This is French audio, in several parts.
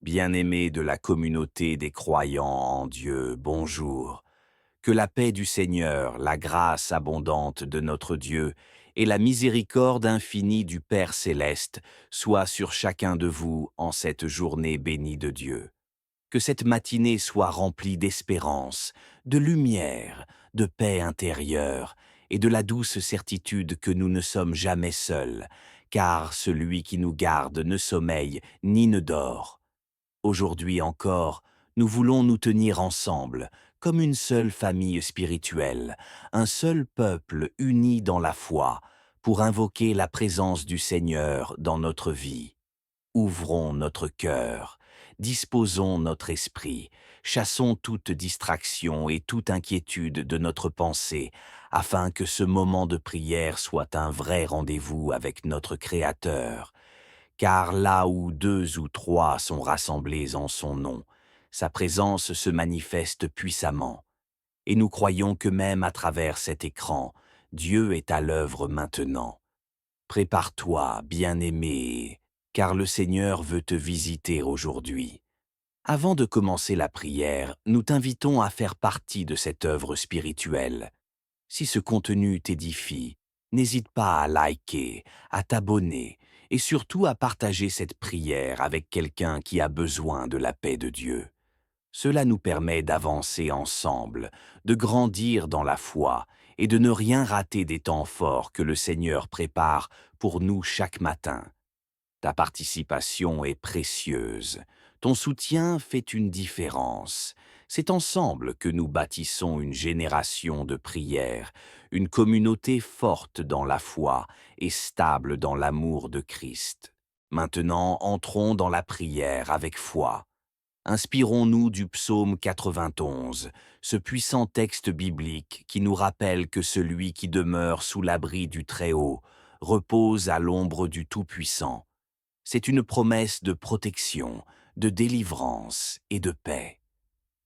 Bien-aimés de la communauté des croyants en Dieu, bonjour. Que la paix du Seigneur, la grâce abondante de notre Dieu et la miséricorde infinie du Père céleste soient sur chacun de vous en cette journée bénie de Dieu. Que cette matinée soit remplie d'espérance, de lumière, de paix intérieure et de la douce certitude que nous ne sommes jamais seuls, car celui qui nous garde ne sommeille ni ne dort. Aujourd'hui encore, nous voulons nous tenir ensemble, comme une seule famille spirituelle, un seul peuple uni dans la foi, pour invoquer la présence du Seigneur dans notre vie. Ouvrons notre cœur, disposons notre esprit, chassons toute distraction et toute inquiétude de notre pensée, afin que ce moment de prière soit un vrai rendez-vous avec notre Créateur. Car là où deux ou trois sont rassemblés en son nom, sa présence se manifeste puissamment. Et nous croyons que même à travers cet écran, Dieu est à l'œuvre maintenant. Prépare-toi, bien-aimé, car le Seigneur veut te visiter aujourd'hui. Avant de commencer la prière, nous t'invitons à faire partie de cette œuvre spirituelle. Si ce contenu t'édifie, n'hésite pas à liker, à t'abonner et surtout à partager cette prière avec quelqu'un qui a besoin de la paix de Dieu. Cela nous permet d'avancer ensemble, de grandir dans la foi et de ne rien rater des temps forts que le Seigneur prépare pour nous chaque matin. Ta participation est précieuse. Ton soutien fait une différence. C'est ensemble que nous bâtissons une génération de prières, une communauté forte dans la foi et stable dans l'amour de Christ. Maintenant, entrons dans la prière avec foi. Inspirons-nous du psaume 91, ce puissant texte biblique qui nous rappelle que celui qui demeure sous l'abri du Très-Haut repose à l'ombre du Tout-Puissant. C'est une promesse de protection, de délivrance et de paix.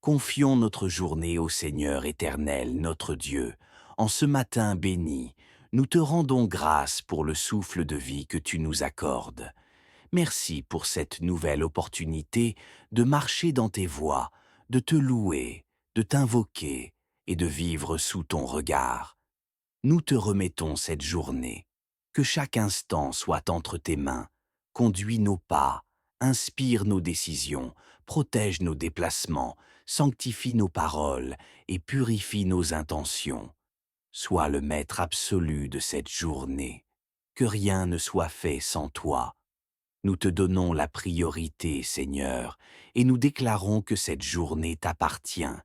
Confions notre journée au Seigneur éternel, notre Dieu. En ce matin béni, nous te rendons grâce pour le souffle de vie que tu nous accordes. Merci pour cette nouvelle opportunité de marcher dans tes voies, de te louer, de t'invoquer et de vivre sous ton regard. Nous te remettons cette journée. Que chaque instant soit entre tes mains. Conduis nos pas, inspire nos décisions, protège nos déplacements, sanctifie nos paroles et purifie nos intentions. Sois le maître absolu de cette journée. Que rien ne soit fait sans toi. Nous te donnons la priorité, Seigneur, et nous déclarons que cette journée t'appartient.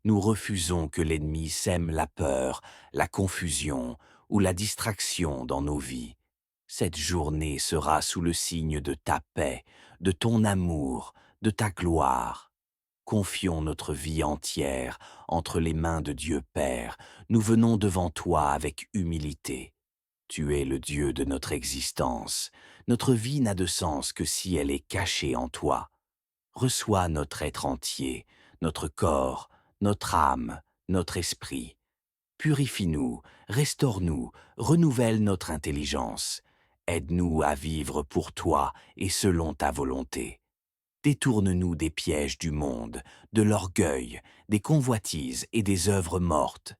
Nous refusons que l'ennemi sème la peur, la confusion ou la distraction dans nos vies. Cette journée sera sous le signe de ta paix, de ton amour, de ta gloire. Confions notre vie entière entre les mains de Dieu Père. Nous venons devant toi avec humilité. Tu es le Dieu de notre existence. Notre vie n'a de sens que si elle est cachée en toi. Reçois notre être entier, notre corps, notre âme, notre esprit. Purifie-nous, restaure-nous, renouvelle notre intelligence. Aide-nous à vivre pour toi et selon ta volonté. Détourne-nous des pièges du monde, de l'orgueil, des convoitises et des œuvres mortes.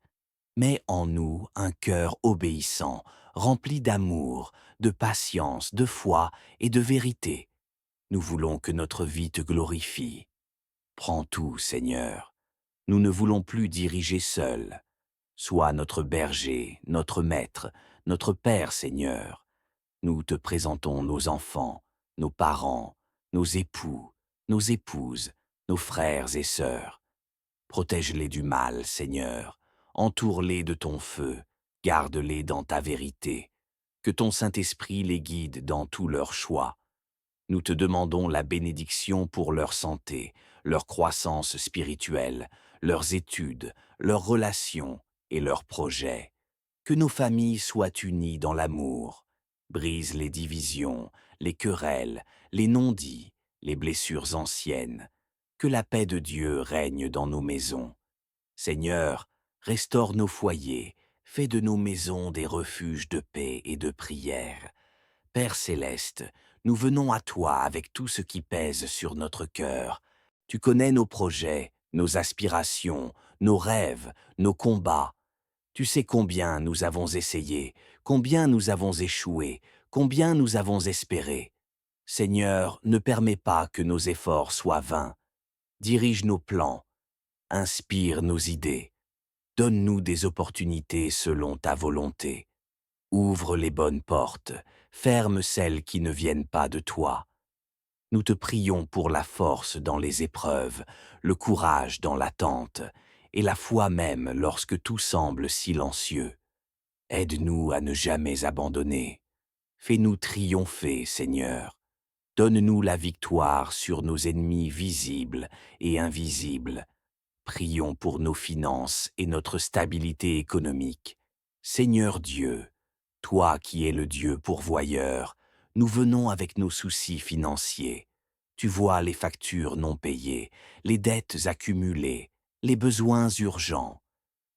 Mets en nous un cœur obéissant, rempli d'amour, de patience, de foi et de vérité. Nous voulons que notre vie te glorifie. Prends tout, Seigneur. Nous ne voulons plus diriger seuls. Sois notre berger, notre maître, notre Père, Seigneur. Nous te présentons nos enfants, nos parents, nos époux, nos épouses, nos frères et sœurs. Protège-les du mal, Seigneur. Entoure-les de ton feu. Garde-les dans ta vérité. Que ton Saint-Esprit les guide dans tous leurs choix. Nous te demandons la bénédiction pour leur santé, leur croissance spirituelle, leurs études, leurs relations et leurs projets. Que nos familles soient unies dans l'amour. Brise les divisions, les querelles, les non-dits, les blessures anciennes. Que la paix de Dieu règne dans nos maisons. Seigneur, restaure nos foyers, fais de nos maisons des refuges de paix et de prière. Père céleste, Nous venons à toi avec tout ce qui pèse sur notre cœur. Tu connais nos projets, nos aspirations, nos rêves, nos combats. Tu sais combien nous avons essayé, combien nous avons échoué, combien nous avons espéré. Seigneur, ne permets pas que nos efforts soient vains. Dirige nos plans, inspire nos idées. Donne-nous des opportunités selon ta volonté. Ouvre les bonnes portes, ferme celles qui ne viennent pas de toi. Nous te prions pour la force dans les épreuves, le courage dans l'attente, et la foi même lorsque tout semble silencieux. Aide-nous à ne jamais abandonner. Fais-nous triompher, Seigneur. Donne-nous la victoire sur nos ennemis visibles et invisibles. Prions pour nos finances et notre stabilité économique. Seigneur Dieu, toi qui es le Dieu pourvoyeur, nous venons avec nos soucis financiers. Tu vois les factures non payées, les dettes accumulées, les besoins urgents.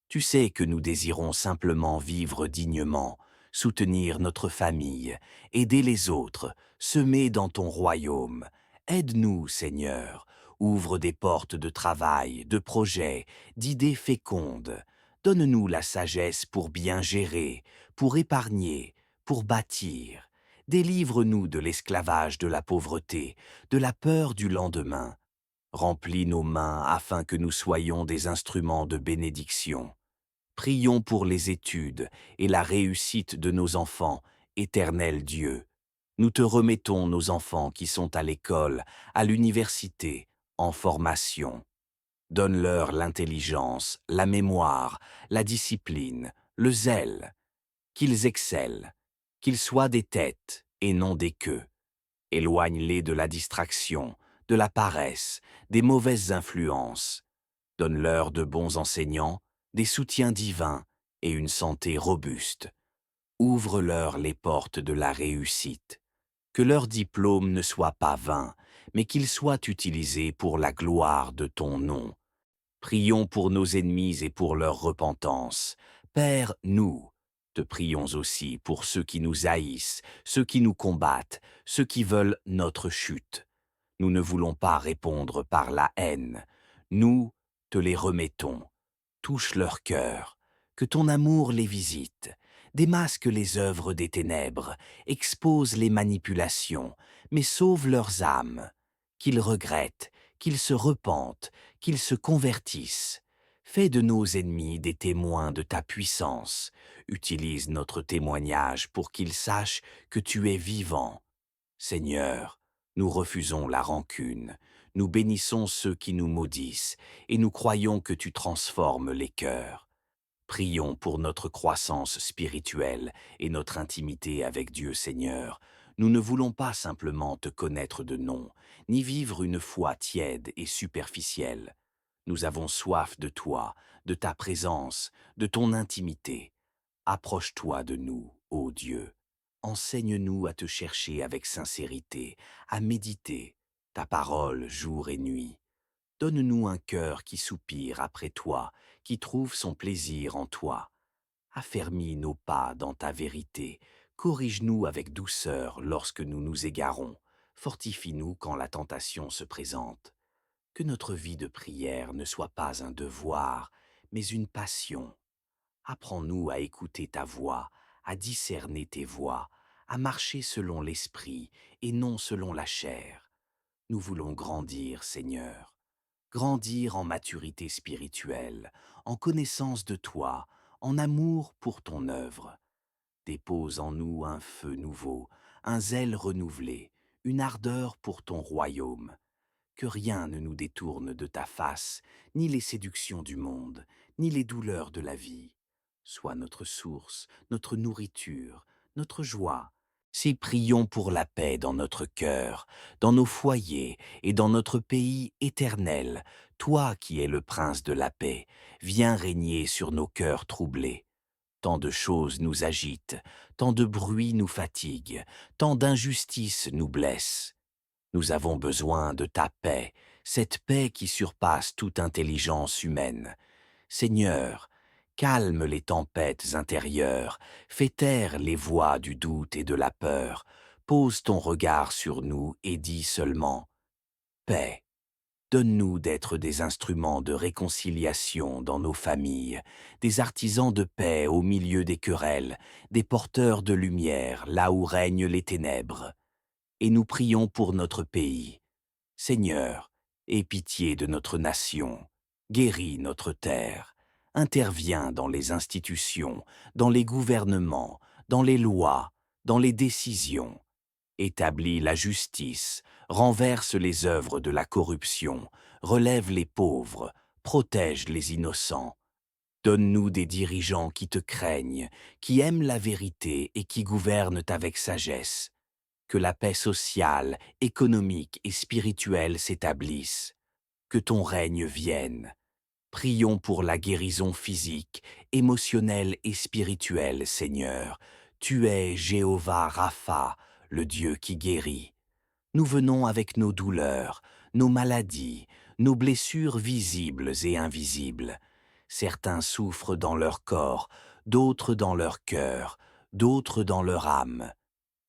Tu sais que nous désirons simplement vivre dignement, soutenir notre famille, aider les autres, semer dans ton royaume. Aide-nous, Seigneur. Ouvre des portes de travail, de projets, d'idées fécondes. Donne-nous la sagesse pour bien gérer, pour épargner, pour bâtir. Délivre-nous de l'esclavage de la pauvreté, de la peur du lendemain. Remplis nos mains afin que nous soyons des instruments de bénédiction. Prions pour les études et la réussite de nos enfants, éternel Dieu. Nous te remettons nos enfants qui sont à l'école, à l'université, en formation. Donne-leur l'intelligence, la mémoire, la discipline, le zèle, qu'ils excellent, qu'ils soient des têtes et non des queues. Éloigne-les de la distraction, de la paresse, des mauvaises influences. Donne-leur de bons enseignants, des soutiens divins et une santé robuste. Ouvre-leur les portes de la réussite. Que leur diplôme ne soit pas vain, mais qu'il soit utilisé pour la gloire de ton nom. Prions pour nos ennemis et pour leur repentance. Père, nous te prions aussi pour ceux qui nous haïssent, ceux qui nous combattent, ceux qui veulent notre chute. Nous ne voulons pas répondre par la haine. Nous te les remettons. Touche leur cœur. Que ton amour les visite. Démasque les œuvres des ténèbres. Expose les manipulations. Mais sauve leurs âmes. Qu'ils regrettent, qu'ils se repentent, qu'ils se convertissent. Fais de nos ennemis des témoins de ta puissance. Utilise notre témoignage pour qu'ils sachent que tu es vivant. Seigneur, nous refusons la rancune, nous bénissons ceux qui nous maudissent, et nous croyons que tu transformes les cœurs. Prions pour notre croissance spirituelle et notre intimité avec Dieu Seigneur. Nous ne voulons pas simplement te connaître de nom, ni vivre une foi tiède et superficielle. Nous avons soif de toi, de ta présence, de ton intimité. Approche-toi de nous, ô Dieu. Enseigne-nous à te chercher avec sincérité, à méditer ta parole jour et nuit. Donne-nous un cœur qui soupire après toi, qui trouve son plaisir en toi. Affermis nos pas dans ta vérité, corrige-nous avec douceur lorsque nous nous égarons, fortifie-nous quand la tentation se présente. Que notre vie de prière ne soit pas un devoir, mais une passion. Apprends-nous à écouter ta voix, à discerner tes voies, à marcher selon l'esprit et non selon la chair. Nous voulons grandir, Seigneur. Grandir en maturité spirituelle, en connaissance de toi, en amour pour ton œuvre. Dépose en nous un feu nouveau, un zèle renouvelé, une ardeur pour ton royaume. Que rien ne nous détourne de ta face, ni les séductions du monde, ni les douleurs de la vie. Sois notre source, notre nourriture, notre joie. Si prions pour la paix dans notre cœur, dans nos foyers et dans notre pays éternel, toi qui es le prince de la paix, viens régner sur nos cœurs troublés. Tant de choses nous agitent, tant de bruit nous fatigue, tant d'injustices nous blessent. Nous avons besoin de ta paix, cette paix qui surpasse toute intelligence humaine. Seigneur, calme les tempêtes intérieures, fais taire les voix du doute et de la peur, pose ton regard sur nous et dis seulement « Paix ». Donne-nous d'être des instruments de réconciliation dans nos familles, des artisans de paix au milieu des querelles, des porteurs de lumière là où règnent les ténèbres. Et nous prions pour notre pays. Seigneur, aie pitié de notre nation, guéris notre terre, interviens dans les institutions, dans les gouvernements, dans les lois, dans les décisions. Établis la justice, renverse les œuvres de la corruption, relève les pauvres, protège les innocents. Donne-nous des dirigeants qui te craignent, qui aiment la vérité et qui gouvernent avec sagesse. Que la paix sociale, économique et spirituelle s'établisse. Que ton règne vienne. Prions pour la guérison physique, émotionnelle et spirituelle, Seigneur. Tu es Jéhovah Rapha, le Dieu qui guérit. Nous venons avec nos douleurs, nos maladies, nos blessures visibles et invisibles. Certains souffrent dans leur corps, d'autres dans leur cœur, d'autres dans leur âme.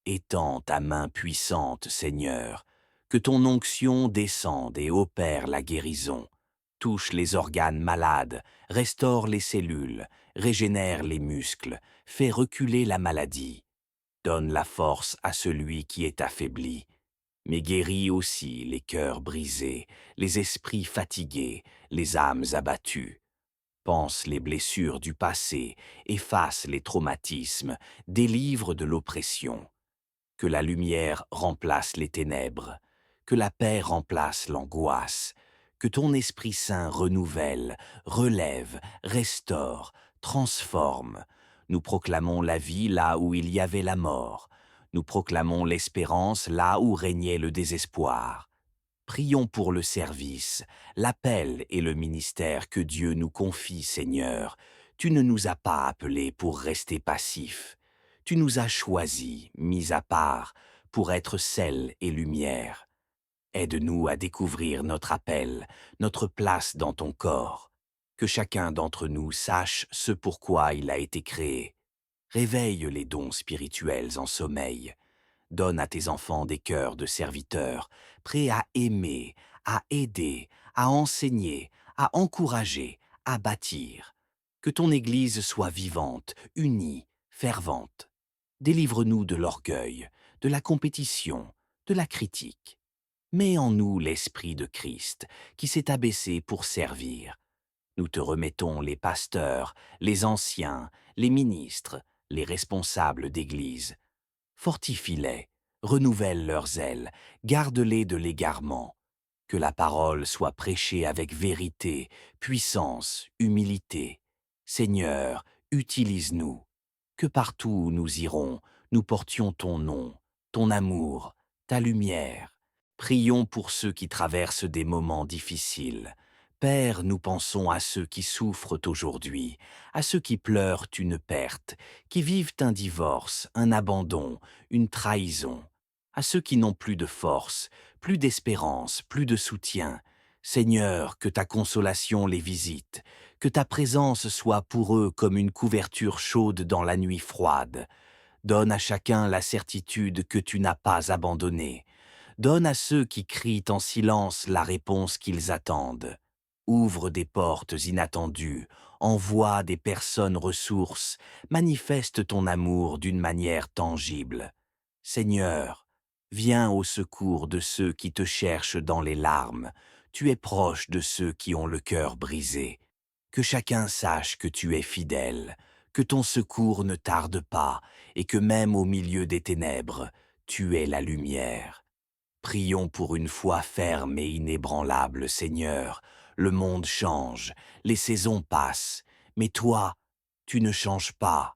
Étends ta main puissante, Seigneur, que ton onction descende et opère la guérison. Touche les organes malades, restaure les cellules, régénère les muscles, fais reculer la maladie. Donne la force à celui qui est affaibli, mais guéris aussi les cœurs brisés, les esprits fatigués, les âmes abattues. Pense les blessures du passé, efface les traumatismes, délivre de l'oppression. Que la lumière remplace les ténèbres, que la paix remplace l'angoisse, que ton Esprit Saint renouvelle, relève, restaure, transforme. Nous proclamons la vie là où il y avait la mort. Nous proclamons l'espérance là où régnait le désespoir. Prions pour le service, l'appel et le ministère que Dieu nous confie, Seigneur. Tu ne nous as pas appelés pour rester passifs. Tu nous as choisis, mis à part, pour être sel et lumière. Aide-nous à découvrir notre appel, notre place dans ton corps. Que chacun d'entre nous sache ce pourquoi il a été créé. Réveille les dons spirituels en sommeil. Donne à tes enfants des cœurs de serviteurs, prêts à aimer, à aider, à enseigner, à encourager, à bâtir. Que ton Église soit vivante, unie, fervente. Délivre-nous de l'orgueil, de la compétition, de la critique. Mets en nous l'Esprit de Christ, qui s'est abaissé pour servir. Nous te remettons les pasteurs, les anciens, les ministres, les responsables d'Église. Fortifie-les, renouvelle leurs ailes, garde-les de l'égarement. Que la parole soit prêchée avec vérité, puissance, humilité. Seigneur, utilise-nous. Que partout où nous irons, nous portions ton nom, ton amour, ta lumière. Prions pour ceux qui traversent des moments difficiles. Père, nous pensons à ceux qui souffrent aujourd'hui, à ceux qui pleurent une perte, qui vivent un divorce, un abandon, une trahison, à ceux qui n'ont plus de force, plus d'espérance, plus de soutien. Seigneur, que ta consolation les visite, que ta présence soit pour eux comme une couverture chaude dans la nuit froide. Donne à chacun la certitude que tu n'as pas abandonné. Donne à ceux qui crient en silence la réponse qu'ils attendent. Ouvre des portes inattendues, envoie des personnes ressources, manifeste ton amour d'une manière tangible. Seigneur, viens au secours de ceux qui te cherchent dans les larmes. Tu es proche de ceux qui ont le cœur brisé. Que chacun sache que tu es fidèle, que ton secours ne tarde pas, et que même au milieu des ténèbres, tu es la lumière. Prions pour une foi ferme et inébranlable, Seigneur. Le monde change, les saisons passent, mais toi, tu ne changes pas.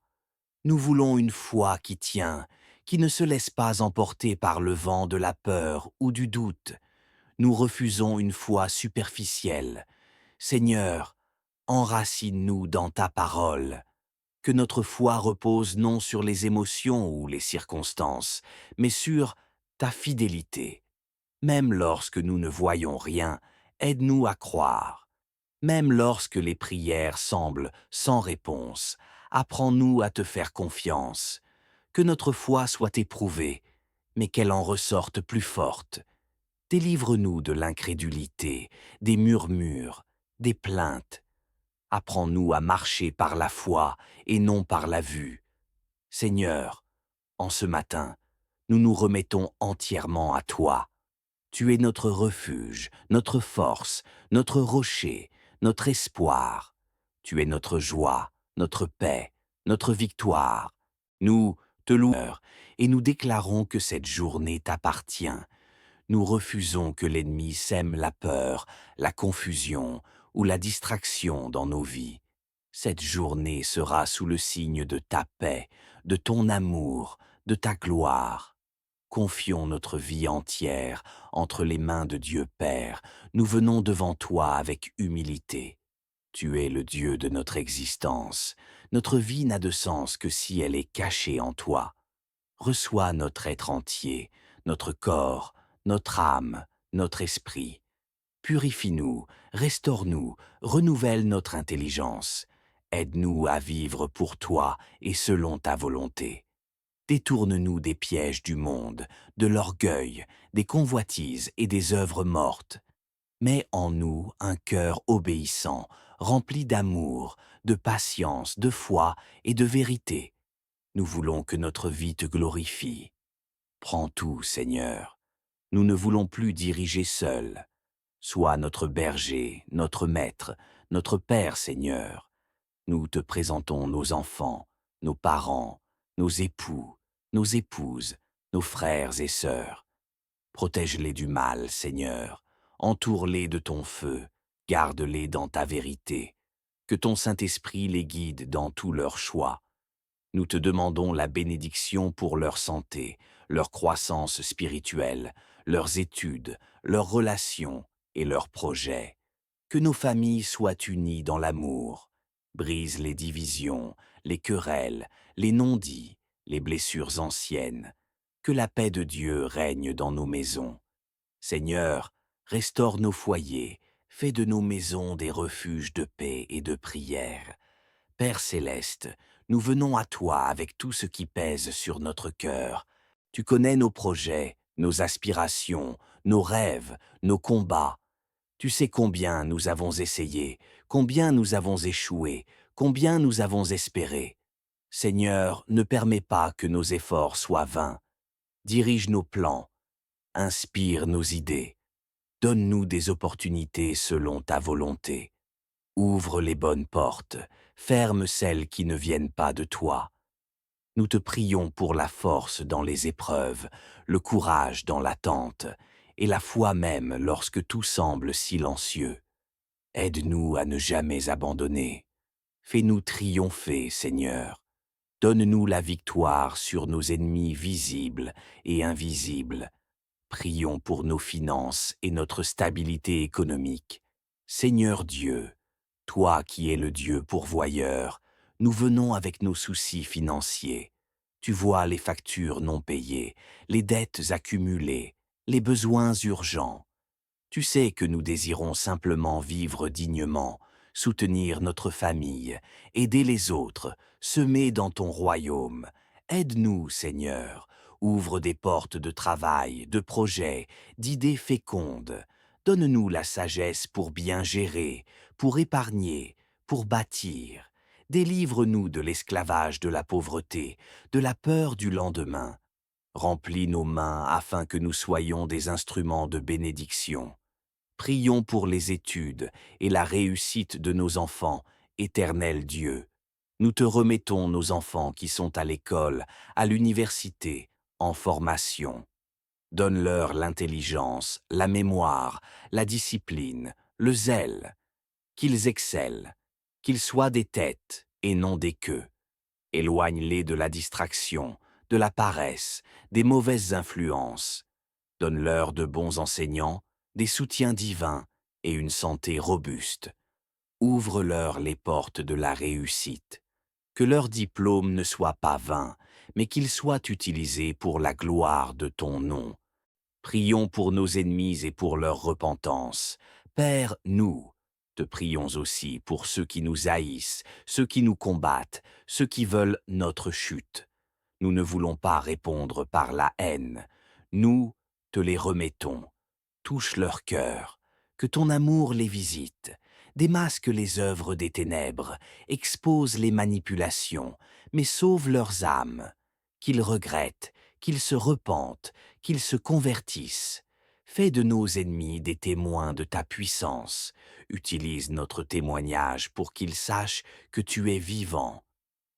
Nous voulons une foi qui tient, qui ne se laisse pas emporter par le vent de la peur ou du doute. Nous refusons une foi superficielle. Seigneur, enracine-nous dans ta parole. Que notre foi repose non sur les émotions ou les circonstances, mais sur ta fidélité. Même lorsque nous ne voyons rien, aide-nous à croire. Même lorsque les prières semblent sans réponse, apprends-nous à te faire confiance. Que notre foi soit éprouvée, mais qu'elle en ressorte plus forte. Délivre-nous de l'incrédulité, des murmures, des plaintes. Apprends-nous à marcher par la foi et non par la vue. Seigneur, en ce matin, nous nous remettons entièrement à toi. Tu es notre refuge, notre force, notre rocher, notre espoir. Tu es notre joie, notre paix, notre victoire. Nous te louons et nous déclarons que cette journée t'appartient. Nous refusons que l'ennemi sème la peur, la confusion ou la distraction dans nos vies. Cette journée sera sous le signe de ta paix, de ton amour, de ta gloire. Confions notre vie entière entre les mains de Dieu Père. Nous venons devant toi avec humilité. Tu es le Dieu de notre existence. Notre vie n'a de sens que si elle est cachée en toi. Reçois notre être entier, notre corps, notre âme, notre esprit. Purifie-nous, restaure-nous, renouvelle notre intelligence. Aide-nous à vivre pour toi et selon ta volonté. Détourne-nous des pièges du monde, de l'orgueil, des convoitises et des œuvres mortes. Mets en nous un cœur obéissant, rempli d'amour, de patience, de foi et de vérité. Nous voulons que notre vie te glorifie. Prends tout, Seigneur. Nous ne voulons plus diriger seuls. Sois notre berger, notre maître, notre Père, Seigneur. Nous te présentons nos enfants, nos parents, nos époux, nos épouses, nos frères et sœurs. Protège-les du mal, Seigneur. Entoure-les de ton feu. Garde-les dans ta vérité. Que ton Saint-Esprit les guide dans tous leurs choix. Nous te demandons la bénédiction pour leur santé, leur croissance spirituelle, leurs études, leurs relations et leurs projets. Que nos familles soient unies dans l'amour. Brise les divisions, les querelles, les non-dits, les blessures anciennes. Que la paix de Dieu règne dans nos maisons. Seigneur, restaure nos foyers, fais de nos maisons des refuges de paix et de prière. Père céleste, nous venons à toi avec tout ce qui pèse sur notre cœur. Tu connais nos projets, nos aspirations, nos rêves, nos combats. Tu sais combien nous avons essayé, combien nous avons échoué, combien nous avons espéré. Seigneur, ne permets pas que nos efforts soient vains. Dirige nos plans, inspire nos idées. Donne-nous des opportunités selon ta volonté. Ouvre les bonnes portes, ferme celles qui ne viennent pas de toi. Nous te prions pour la force dans les épreuves, le courage dans l'attente, et la foi même lorsque tout semble silencieux. Aide-nous à ne jamais abandonner. Fais-nous triompher, Seigneur. Donne-nous la victoire sur nos ennemis visibles et invisibles. Prions pour nos finances et notre stabilité économique. Seigneur Dieu, toi qui es le Dieu pourvoyeur, nous venons avec nos soucis financiers. Tu vois les factures non payées, les dettes accumulées, les besoins urgents. Tu sais que nous désirons simplement vivre dignement, soutenir notre famille, aider les autres, semer dans ton royaume. Aide-nous, Seigneur. Ouvre des portes de travail, de projets, d'idées fécondes. Donne-nous la sagesse pour bien gérer, pour épargner, pour bâtir. Délivre-nous de l'esclavage de la pauvreté, de la peur du lendemain. Remplis nos mains afin que nous soyons des instruments de bénédiction. Prions pour les études et la réussite de nos enfants, éternel Dieu. Nous te remettons nos enfants qui sont à l'école, à l'université, en formation. Donne-leur l'intelligence, la mémoire, la discipline, le zèle. Qu'ils excellent, qu'ils soient des têtes et non des queues. Éloigne-les de la distraction, de la paresse, des mauvaises influences. Donne-leur de bons enseignants, des soutiens divins et une santé robuste. Ouvre-leur les portes de la réussite. Que leur diplôme ne soit pas vain, mais qu'il soit utilisé pour la gloire de ton nom. Prions pour nos ennemis et pour leur repentance. Père, nous te prions aussi pour ceux qui nous haïssent, ceux qui nous combattent, ceux qui veulent notre chute. Nous ne voulons pas répondre par la haine. Nous te les remettons. Touche leur cœur, que ton amour les visite, démasque les œuvres des ténèbres, expose les manipulations, mais sauve leurs âmes, qu'ils regrettent, qu'ils se repentent, qu'ils se convertissent. Fais de nos ennemis des témoins de ta puissance, utilise notre témoignage pour qu'ils sachent que tu es vivant.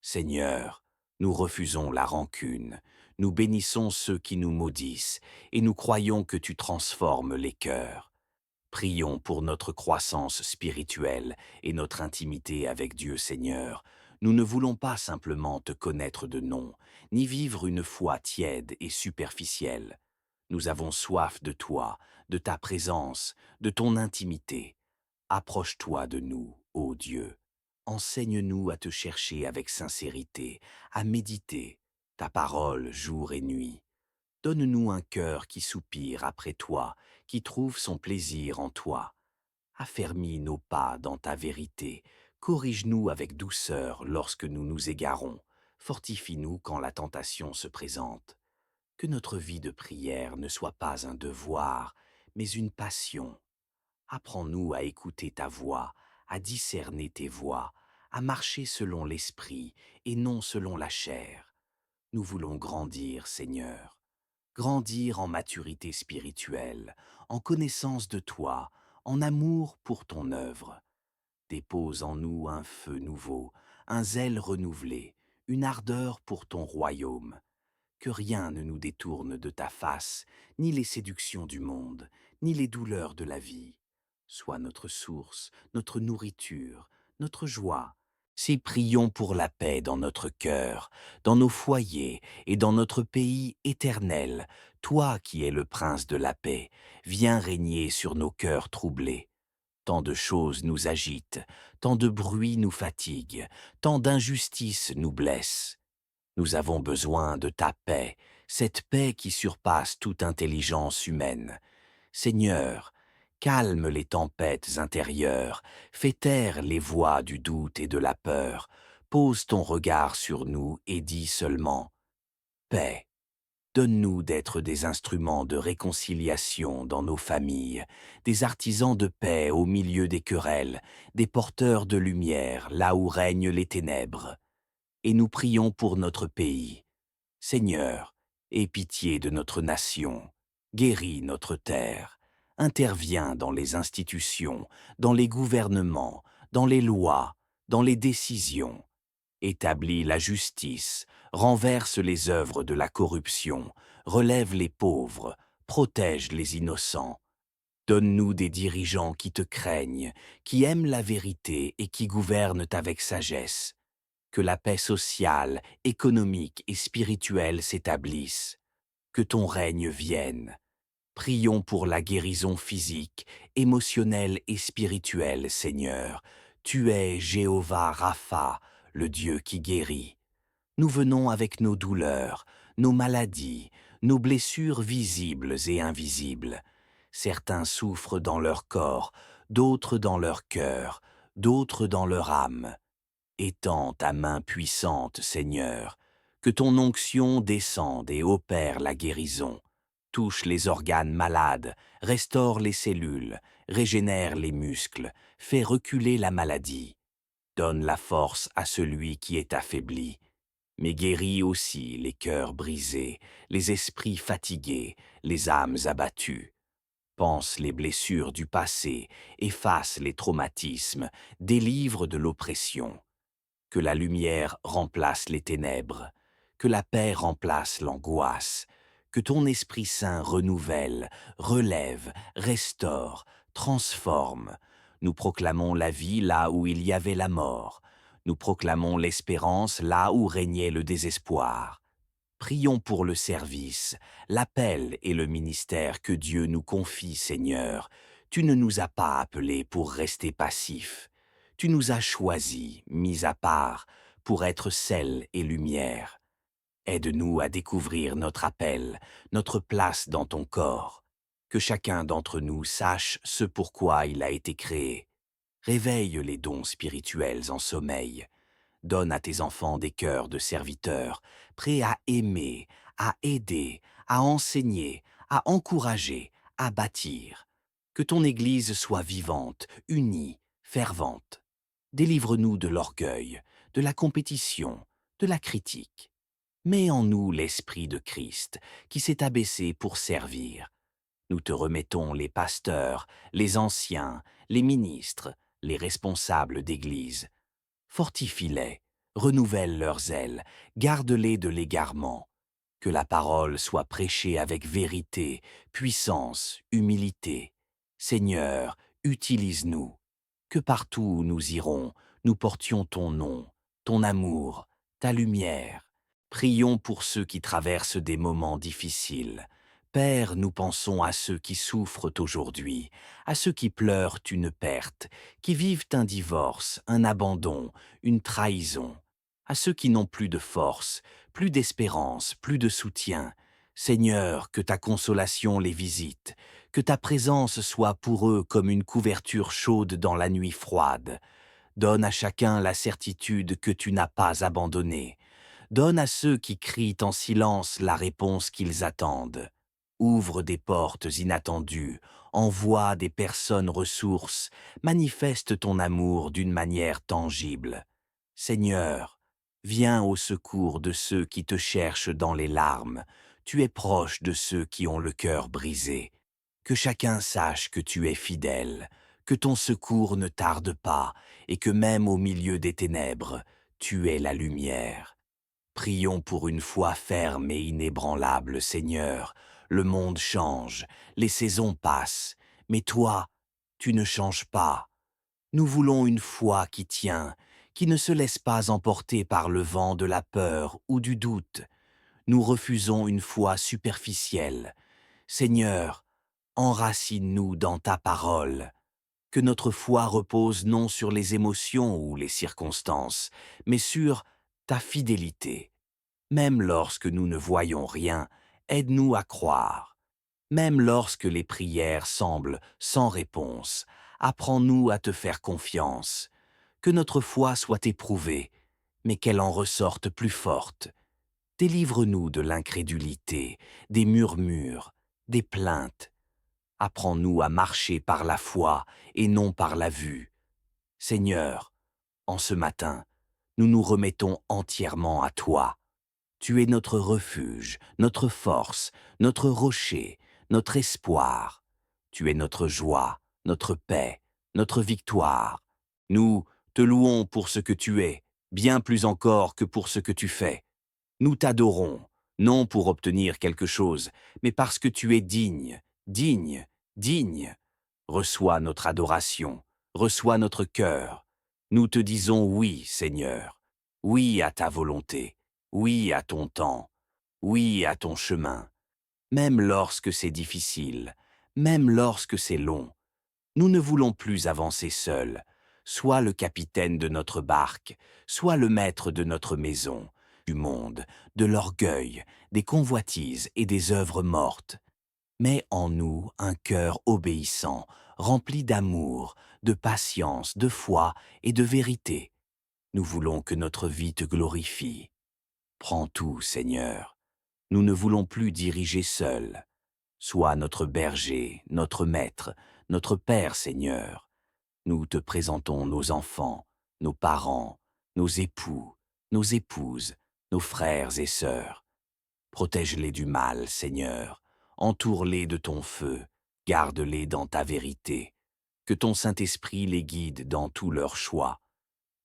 Seigneur, nous refusons la rancune, nous bénissons ceux qui nous maudissent, et nous croyons que tu transformes les cœurs. Prions pour notre croissance spirituelle et notre intimité avec Dieu Seigneur. Nous ne voulons pas simplement te connaître de nom, ni vivre une foi tiède et superficielle. Nous avons soif de toi, de ta présence, de ton intimité. Approche-toi de nous, ô Dieu. Enseigne-nous à te chercher avec sincérité, à méditer ta parole jour et nuit. Donne-nous un cœur qui soupire après toi, qui trouve son plaisir en toi. Affermis nos pas dans ta vérité, corrige-nous avec douceur lorsque nous nous égarons, fortifie-nous quand la tentation se présente. Que notre vie de prière ne soit pas un devoir, mais une passion. Apprends-nous à écouter ta voix, à discerner tes voies, à marcher selon l'esprit et non selon la chair. Nous voulons grandir, Seigneur, grandir en maturité spirituelle, en connaissance de toi, en amour pour ton œuvre. Dépose en nous un feu nouveau, un zèle renouvelé, une ardeur pour ton royaume. Que rien ne nous détourne de ta face, ni les séductions du monde, ni les douleurs de la vie. Sois notre source, notre nourriture, notre joie. Si prions pour la paix dans notre cœur, dans nos foyers et dans notre pays éternel, toi qui es le prince de la paix, viens régner sur nos cœurs troublés. Tant de choses nous agitent, tant de bruit nous fatigue, tant d'injustices nous blessent. Nous avons besoin de ta paix, cette paix qui surpasse toute intelligence humaine. Seigneur, calme les tempêtes intérieures, fais taire les voix du doute et de la peur, pose ton regard sur nous et dis seulement « Paix ». Donne-nous d'être des instruments de réconciliation dans nos familles, des artisans de paix au milieu des querelles, des porteurs de lumière là où règnent les ténèbres. Et nous prions pour notre pays. Seigneur, aie pitié de notre nation, guéris notre terre, interviens dans les institutions, dans les gouvernements, dans les lois, dans les décisions. Établis la justice, renverse les œuvres de la corruption, relève les pauvres, protège les innocents. Donne-nous des dirigeants qui te craignent, qui aiment la vérité et qui gouvernent avec sagesse. Que la paix sociale, économique et spirituelle s'établisse. Que ton règne vienne. Prions pour la guérison physique, émotionnelle et spirituelle, Seigneur. Tu es Jéhovah Rapha, le Dieu qui guérit. Nous venons avec nos douleurs, nos maladies, nos blessures visibles et invisibles. Certains souffrent dans leur corps, d'autres dans leur cœur, d'autres dans leur âme. Étends ta main puissante, Seigneur, que ton onction descende et opère la guérison. Touche les organes malades, restaure les cellules, régénère les muscles, fais reculer la maladie. Donne la force à celui qui est affaibli, mais guéris aussi les cœurs brisés, les esprits fatigués, les âmes abattues. Pense les blessures du passé, efface les traumatismes, délivre de l'oppression. Que la lumière remplace les ténèbres, que la paix remplace l'angoisse, que ton Esprit Saint renouvelle, relève, restaure, transforme. Nous proclamons la vie là où il y avait la mort. Nous proclamons l'espérance là où régnait le désespoir. Prions pour le service, l'appel et le ministère que Dieu nous confie, Seigneur. Tu ne nous as pas appelés pour rester passifs. Tu nous as choisis, mis à part, pour être sel et lumière. Aide-nous à découvrir notre appel, notre place dans ton corps. Que chacun d'entre nous sache ce pourquoi il a été créé. Réveille les dons spirituels en sommeil. Donne à tes enfants des cœurs de serviteurs, prêts à aimer, à aider, à enseigner, à encourager, à bâtir. Que ton Église soit vivante, unie, fervente. Délivre-nous de l'orgueil, de la compétition, de la critique. Mets en nous l'Esprit de Christ, qui s'est abaissé pour servir. Nous te remettons les pasteurs, les anciens, les ministres, les responsables d'Église. Fortifie-les, renouvelle leurs ailes, garde-les de l'égarement. Que la parole soit prêchée avec vérité, puissance, humilité. Seigneur, utilise-nous. Que partout où nous irons, nous portions ton nom, ton amour, ta lumière. Prions pour ceux qui traversent des moments difficiles. Père, nous pensons à ceux qui souffrent aujourd'hui, à ceux qui pleurent une perte, qui vivent un divorce, un abandon, une trahison, à ceux qui n'ont plus de force, plus d'espérance, plus de soutien. Seigneur, que ta consolation les visite, que ta présence soit pour eux comme une couverture chaude dans la nuit froide. Donne à chacun la certitude que tu n'as pas abandonné. Donne à ceux qui crient en silence la réponse qu'ils attendent. Ouvre des portes inattendues, envoie des personnes ressources, manifeste ton amour d'une manière tangible. Seigneur, viens au secours de ceux qui te cherchent dans les larmes. Tu es proche de ceux qui ont le cœur brisé. Que chacun sache que tu es fidèle, que ton secours ne tarde pas, et que même au milieu des ténèbres, tu es la lumière. Prions pour une foi ferme et inébranlable, Seigneur. Le monde change, les saisons passent, mais toi, tu ne changes pas. Nous voulons une foi qui tient, qui ne se laisse pas emporter par le vent de la peur ou du doute. Nous refusons une foi superficielle. Seigneur, enracine-nous dans ta parole. Que notre foi repose non sur les émotions ou les circonstances, mais sur ta fidélité. Même lorsque nous ne voyons rien, aide-nous à croire. Même lorsque les prières semblent sans réponse, apprends-nous à te faire confiance. Que notre foi soit éprouvée, mais qu'elle en ressorte plus forte. Délivre-nous de l'incrédulité, des murmures, des plaintes. Apprends-nous à marcher par la foi et non par la vue. Seigneur, en ce matin, nous nous remettons entièrement à toi. Tu es notre refuge, notre force, notre rocher, notre espoir. Tu es notre joie, notre paix, notre victoire. Nous te louons pour ce que tu es, bien plus encore que pour ce que tu fais. Nous t'adorons, non pour obtenir quelque chose, mais parce que tu es digne, digne, digne. Reçois notre adoration, reçois notre cœur. Nous te disons oui, Seigneur, oui à ta volonté, oui à ton temps, oui à ton chemin. Même lorsque c'est difficile, même lorsque c'est long, nous ne voulons plus avancer seuls. Sois le capitaine de notre barque, sois le maître de notre maison, du monde, de l'orgueil, des convoitises et des œuvres mortes. Mets en nous un cœur obéissant, rempli d'amour, de patience, de foi et de vérité. Nous voulons que notre vie te glorifie. Prends tout, Seigneur. Nous ne voulons plus diriger seuls. Sois notre berger, notre maître, notre Père, Seigneur. Nous te présentons nos enfants, nos parents, nos époux, nos épouses, nos frères et sœurs. Protège-les du mal, Seigneur. Entoure-les de ton feu. Garde-les dans ta vérité. Que ton Saint-Esprit les guide dans tous leurs choix.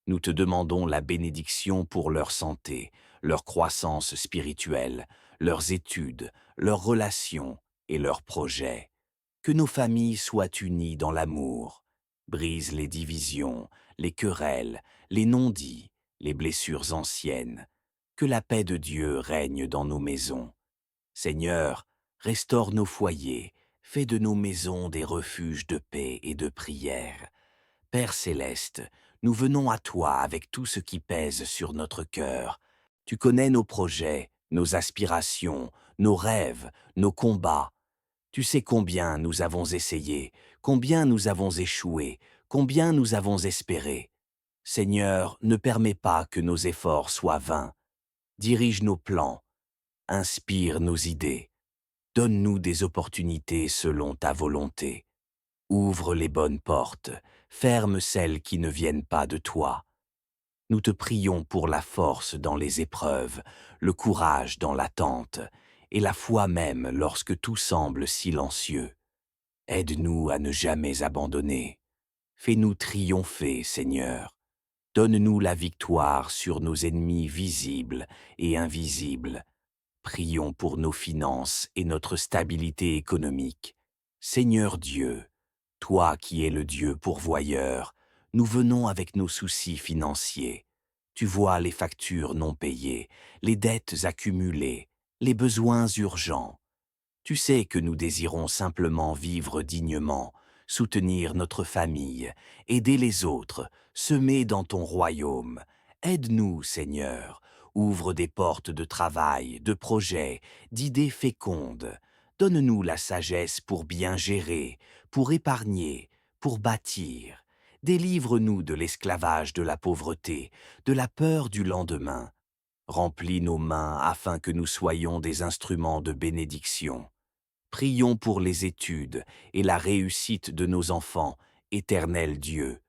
Nous te demandons la bénédiction pour leur santé, leur croissance spirituelle, leurs études, leurs relations et leurs projets. Que nos familles soient unies dans l'amour. Brise les divisions, les querelles, les non-dits, les blessures anciennes. Que la paix de Dieu règne dans nos maisons. Seigneur, restaure nos foyers, fais de nos maisons des refuges de paix et de prière. Père céleste, nous venons à toi avec tout ce qui pèse sur notre cœur. Tu connais nos projets, nos aspirations, nos rêves, nos combats. Tu sais combien nous avons essayé, combien nous avons échoué, combien nous avons espéré. Seigneur, ne permets pas que nos efforts soient vains. Dirige nos plans, inspire nos idées. Donne-nous des opportunités selon ta volonté. Ouvre les bonnes portes, ferme celles qui ne viennent pas de toi. Nous te prions pour la force dans les épreuves, le courage dans l'attente, et la foi même lorsque tout semble silencieux. Aide-nous à ne jamais abandonner. Fais-nous triompher, Seigneur. Donne-nous la victoire sur nos ennemis visibles et invisibles. Prions pour nos finances et notre stabilité économique. Seigneur Dieu, toi qui es le Dieu pourvoyeur, nous venons avec nos soucis financiers. Tu vois les factures non payées, les dettes accumulées, les besoins urgents. Tu sais que nous désirons simplement vivre dignement, soutenir notre famille, aider les autres, semer dans ton royaume. Aide-nous, Seigneur. Ouvre des portes de travail, de projets, d'idées fécondes. Donne-nous la sagesse pour bien gérer, pour épargner, pour bâtir. Délivre-nous de l'esclavage de la pauvreté, de la peur du lendemain. Remplis nos mains afin que nous soyons des instruments de bénédiction. Prions pour les études et la réussite de nos enfants, éternel Dieu.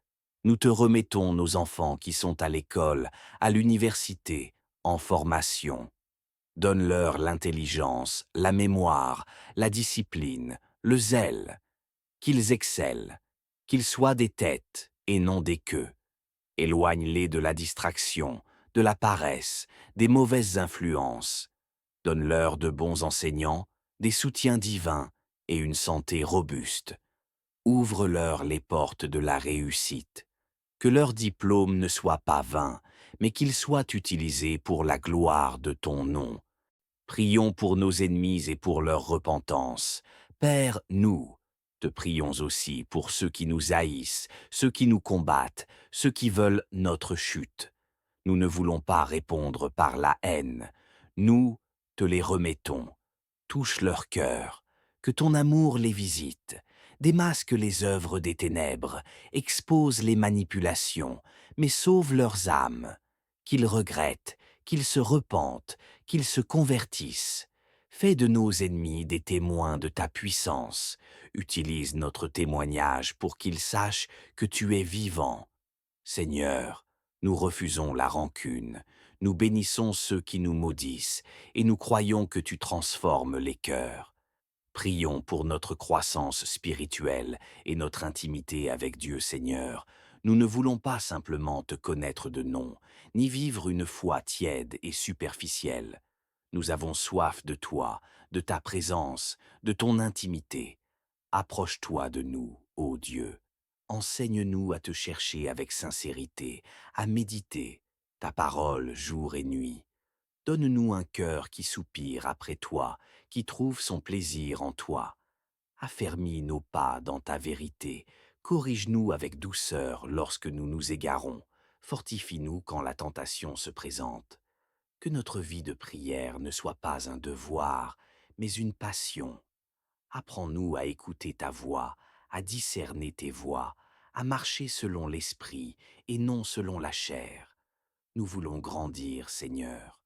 Nous te remettons nos enfants qui sont à l'école, à l'université, en formation. Donne-leur l'intelligence, la mémoire, la discipline, le zèle, qu'ils excellent, qu'ils soient des têtes et non des queues. Éloigne-les de la distraction, de la paresse, des mauvaises influences. Donne-leur de bons enseignants, des soutiens divins et une santé robuste. Ouvre-leur les portes de la réussite. Que leur diplôme ne soit pas vain, mais qu'il soit utilisé pour la gloire de ton nom. Prions pour nos ennemis et pour leur repentance. Père, nous te prions aussi pour ceux qui nous haïssent, ceux qui nous combattent, ceux qui veulent notre chute. Nous ne voulons pas répondre par la haine. Nous te les remettons. Touche leur cœur. Que ton amour les visite. Démasque les œuvres des ténèbres. Expose les manipulations. Mais sauve leurs âmes. Qu'ils regrettent, qu'ils se repentent, qu'ils se convertissent. Fais de nos ennemis des témoins de ta puissance. Utilise notre témoignage pour qu'ils sachent que tu es vivant. Seigneur, nous refusons la rancune, nous bénissons ceux qui nous maudissent, et nous croyons que tu transformes les cœurs. Prions pour notre croissance spirituelle et notre intimité avec Dieu Seigneur. Nous ne voulons pas simplement te connaître de nom, ni vivre une foi tiède et superficielle. Nous avons soif de toi, de ta présence, de ton intimité. Approche-toi de nous, ô Dieu. Enseigne-nous à te chercher avec sincérité, à méditer ta parole jour et nuit. Donne-nous un cœur qui soupire après toi, qui trouve son plaisir en toi. Affermis nos pas dans ta vérité, corrige-nous avec douceur lorsque nous nous égarons, fortifie-nous quand la tentation se présente. Que notre vie de prière ne soit pas un devoir, mais une passion. Apprends-nous à écouter ta voix, à discerner tes voies, à marcher selon l'esprit et non selon la chair. Nous voulons grandir, Seigneur,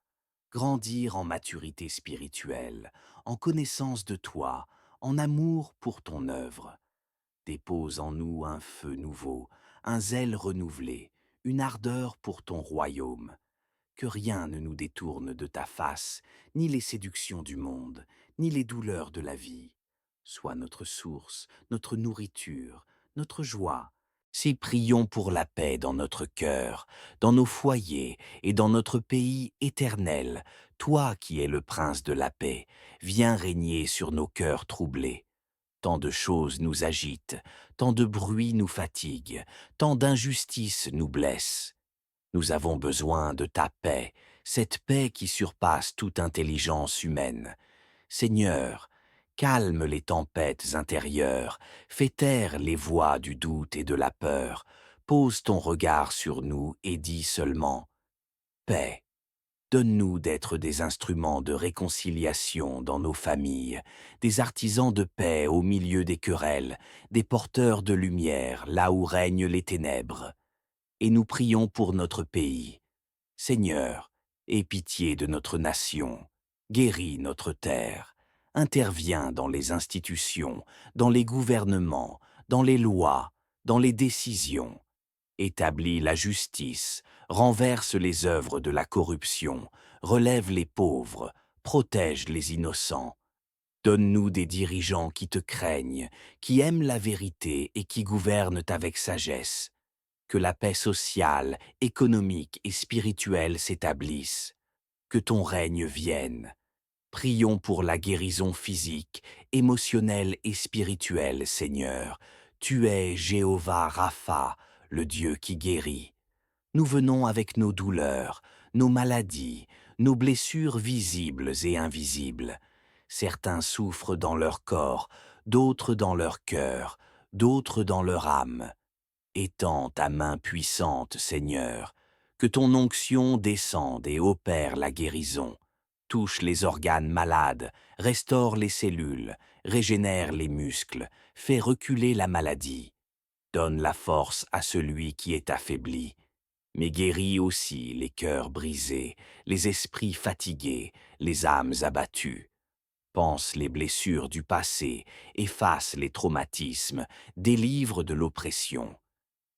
grandir en maturité spirituelle, en connaissance de toi, en amour pour ton œuvre. Dépose en nous un feu nouveau, un zèle renouvelé, une ardeur pour ton royaume. Que rien ne nous détourne de ta face, ni les séductions du monde, ni les douleurs de la vie. Sois notre source, notre nourriture, notre joie. Si prions pour la paix dans notre cœur, dans nos foyers et dans notre pays éternel, toi qui es le prince de la paix, viens régner sur nos cœurs troublés. Tant de choses nous agitent, tant de bruit nous fatigue, tant d'injustices nous blessent. Nous avons besoin de ta paix, cette paix qui surpasse toute intelligence humaine. Seigneur, calme les tempêtes intérieures, fais taire les voix du doute et de la peur, pose ton regard sur nous et dis seulement « Paix ». Donne-nous d'être des instruments de réconciliation dans nos familles, des artisans de paix au milieu des querelles, des porteurs de lumière là où règnent les ténèbres. Et nous prions pour notre pays. Seigneur, aie pitié de notre nation, guéris notre terre, interviens dans les institutions, dans les gouvernements, dans les lois, dans les décisions. Établis la justice, renverse les œuvres de la corruption, relève les pauvres, protège les innocents. Donne-nous des dirigeants qui te craignent, qui aiment la vérité et qui gouvernent avec sagesse. Que la paix sociale, économique et spirituelle s'établisse. Que ton règne vienne. Prions pour la guérison physique, émotionnelle et spirituelle, Seigneur. Tu es Jéhovah Rapha, le Dieu qui guérit. Nous venons avec nos douleurs, nos maladies, nos blessures visibles et invisibles. Certains souffrent dans leur corps, d'autres dans leur cœur, d'autres dans leur âme. Étends ta main puissante, Seigneur, que ton onction descende et opère la guérison. Touche les organes malades, restaure les cellules, régénère les muscles, fait reculer la maladie. Donne la force à celui qui est affaibli, mais guéris aussi les cœurs brisés, les esprits fatigués, les âmes abattues. Pense les blessures du passé, efface les traumatismes, délivre de l'oppression.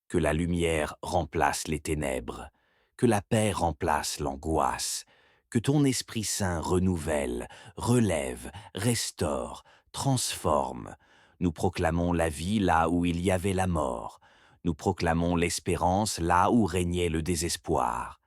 Que la lumière remplace les ténèbres, que la paix remplace l'angoisse, que ton Esprit Saint renouvelle, relève, restaure, transforme. Nous proclamons la vie là où il y avait la mort. Nous proclamons l'espérance là où régnait le désespoir.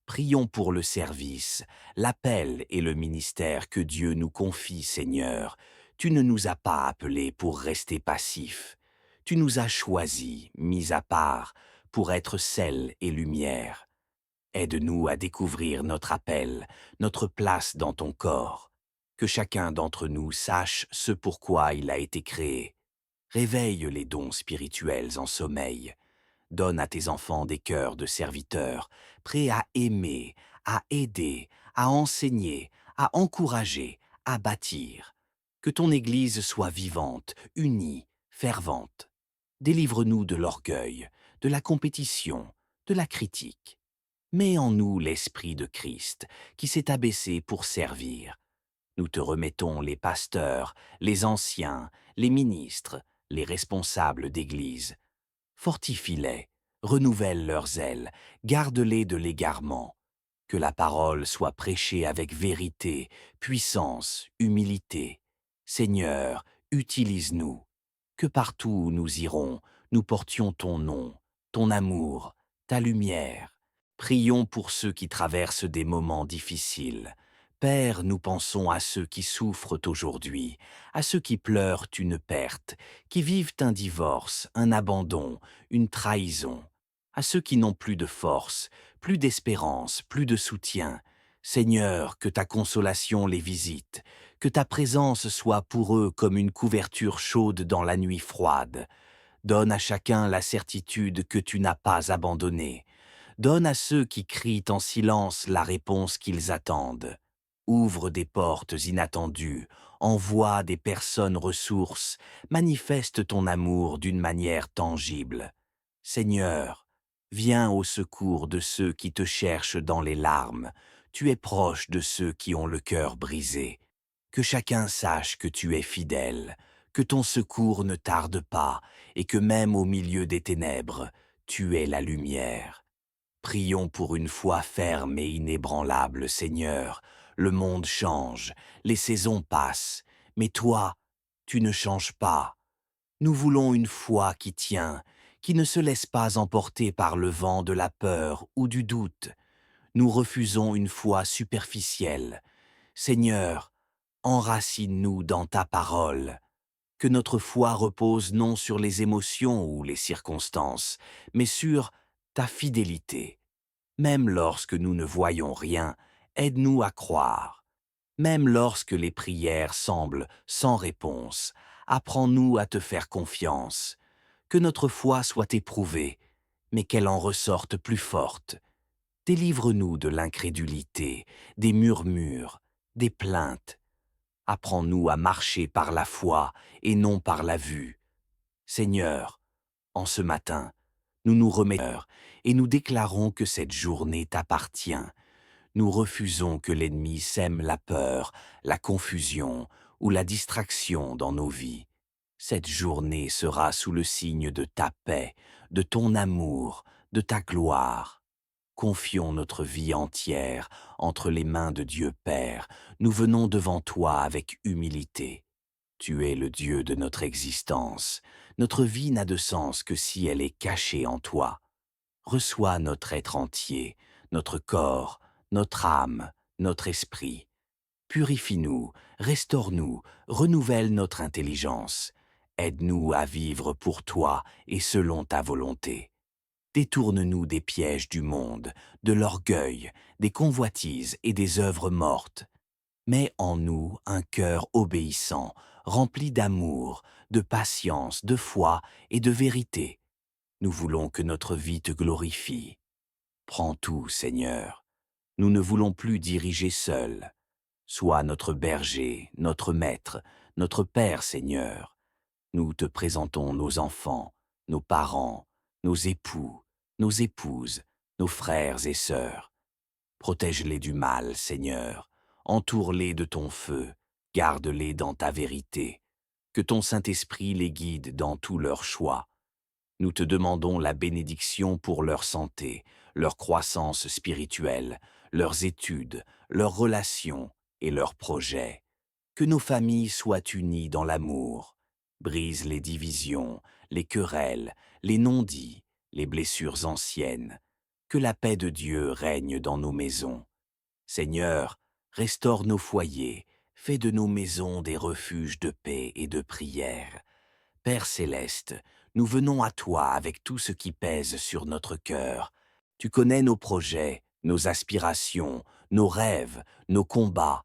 Prions pour le service, l'appel et le ministère que Dieu nous confie, Seigneur. Tu ne nous as pas appelés pour rester passifs. Tu nous as choisis, mis à part, pour être sel et lumière. Aide-nous à découvrir notre appel, notre place dans ton corps. Que chacun d'entre nous sache ce pourquoi il a été créé. Réveille les dons spirituels en sommeil. Donne à tes enfants des cœurs de serviteurs, prêts à aimer, à aider, à enseigner, à encourager, à bâtir. Que ton Église soit vivante, unie, fervente. Délivre-nous de l'orgueil, de la compétition, de la critique. Mets en nous l'Esprit de Christ, qui s'est abaissé pour servir. Nous te remettons les pasteurs, les anciens, les ministres, les responsables d'Église. Fortifie-les, renouvelle leurs ailes, garde-les de l'égarement. Que la parole soit prêchée avec vérité, puissance, humilité. Seigneur, utilise-nous. Que partout où nous irons, nous portions ton nom, ton amour, ta lumière. Prions pour ceux qui traversent des moments difficiles. Père, nous pensons à ceux qui souffrent aujourd'hui, à ceux qui pleurent une perte, qui vivent un divorce, un abandon, une trahison, à ceux qui n'ont plus de force, plus d'espérance, plus de soutien. Seigneur, que ta consolation les visite, que ta présence soit pour eux comme une couverture chaude dans la nuit froide. Donne à chacun la certitude que tu n'as pas abandonné. Donne à ceux qui crient en silence la réponse qu'ils attendent. Ouvre des portes inattendues, envoie des personnes ressources, manifeste ton amour d'une manière tangible. Seigneur, viens au secours de ceux qui te cherchent dans les larmes. Tu es proche de ceux qui ont le cœur brisé. Que chacun sache que tu es fidèle, que ton secours ne tarde pas et que même au milieu des ténèbres, tu es la lumière. Prions pour une foi ferme et inébranlable, Seigneur. Le monde change, les saisons passent, mais toi, tu ne changes pas. Nous voulons une foi qui tient, qui ne se laisse pas emporter par le vent de la peur ou du doute. Nous refusons une foi superficielle. Seigneur, enracine-nous dans ta parole. Que notre foi repose non sur les émotions ou les circonstances, mais sur ta fidélité. Même lorsque nous ne voyons rien, aide-nous à croire. Même lorsque les prières semblent sans réponse, apprends-nous à te faire confiance. Que notre foi soit éprouvée, mais qu'elle en ressorte plus forte. Délivre-nous de l'incrédulité, des murmures, des plaintes. Apprends-nous à marcher par la foi et non par la vue. Seigneur, en ce matin, nous nous remettons et nous déclarons que cette journée t'appartient. Nous refusons que l'ennemi sème la peur, la confusion ou la distraction dans nos vies. Cette journée sera sous le signe de ta paix, de ton amour, de ta gloire. Confions notre vie entière entre les mains de Dieu Père. Nous venons devant toi avec humilité. Tu es le Dieu de notre existence. Notre vie n'a de sens que si elle est cachée en toi. Reçois notre être entier, notre corps, notre âme, notre esprit. Purifie-nous, restaure-nous, renouvelle notre intelligence. Aide-nous à vivre pour toi et selon ta volonté. Détourne-nous des pièges du monde, de l'orgueil, des convoitises et des œuvres mortes. Mets en nous un cœur obéissant, rempli d'amour, de patience, de foi et de vérité. Nous voulons que notre vie te glorifie. Prends tout, Seigneur. Nous ne voulons plus diriger seuls. Sois notre berger, notre maître, notre Père, Seigneur. Nous te présentons nos enfants, nos parents, nos époux, nos épouses, nos frères et sœurs. Protège-les du mal, Seigneur. Entoure-les de ton feu. Garde-les dans ta vérité. Que ton Saint-Esprit les guide dans tous leurs choix. Nous te demandons la bénédiction pour leur santé, leur croissance spirituelle, leurs études, leurs relations et leurs projets. Que nos familles soient unies dans l'amour. Brise les divisions, les querelles, les non-dits, les blessures anciennes. Que la paix de Dieu règne dans nos maisons. Seigneur, restaure nos foyers, fais de nos maisons des refuges de paix et de prière. Père céleste, nous venons à toi avec tout ce qui pèse sur notre cœur. Tu connais nos projets, nos aspirations, nos rêves, nos combats.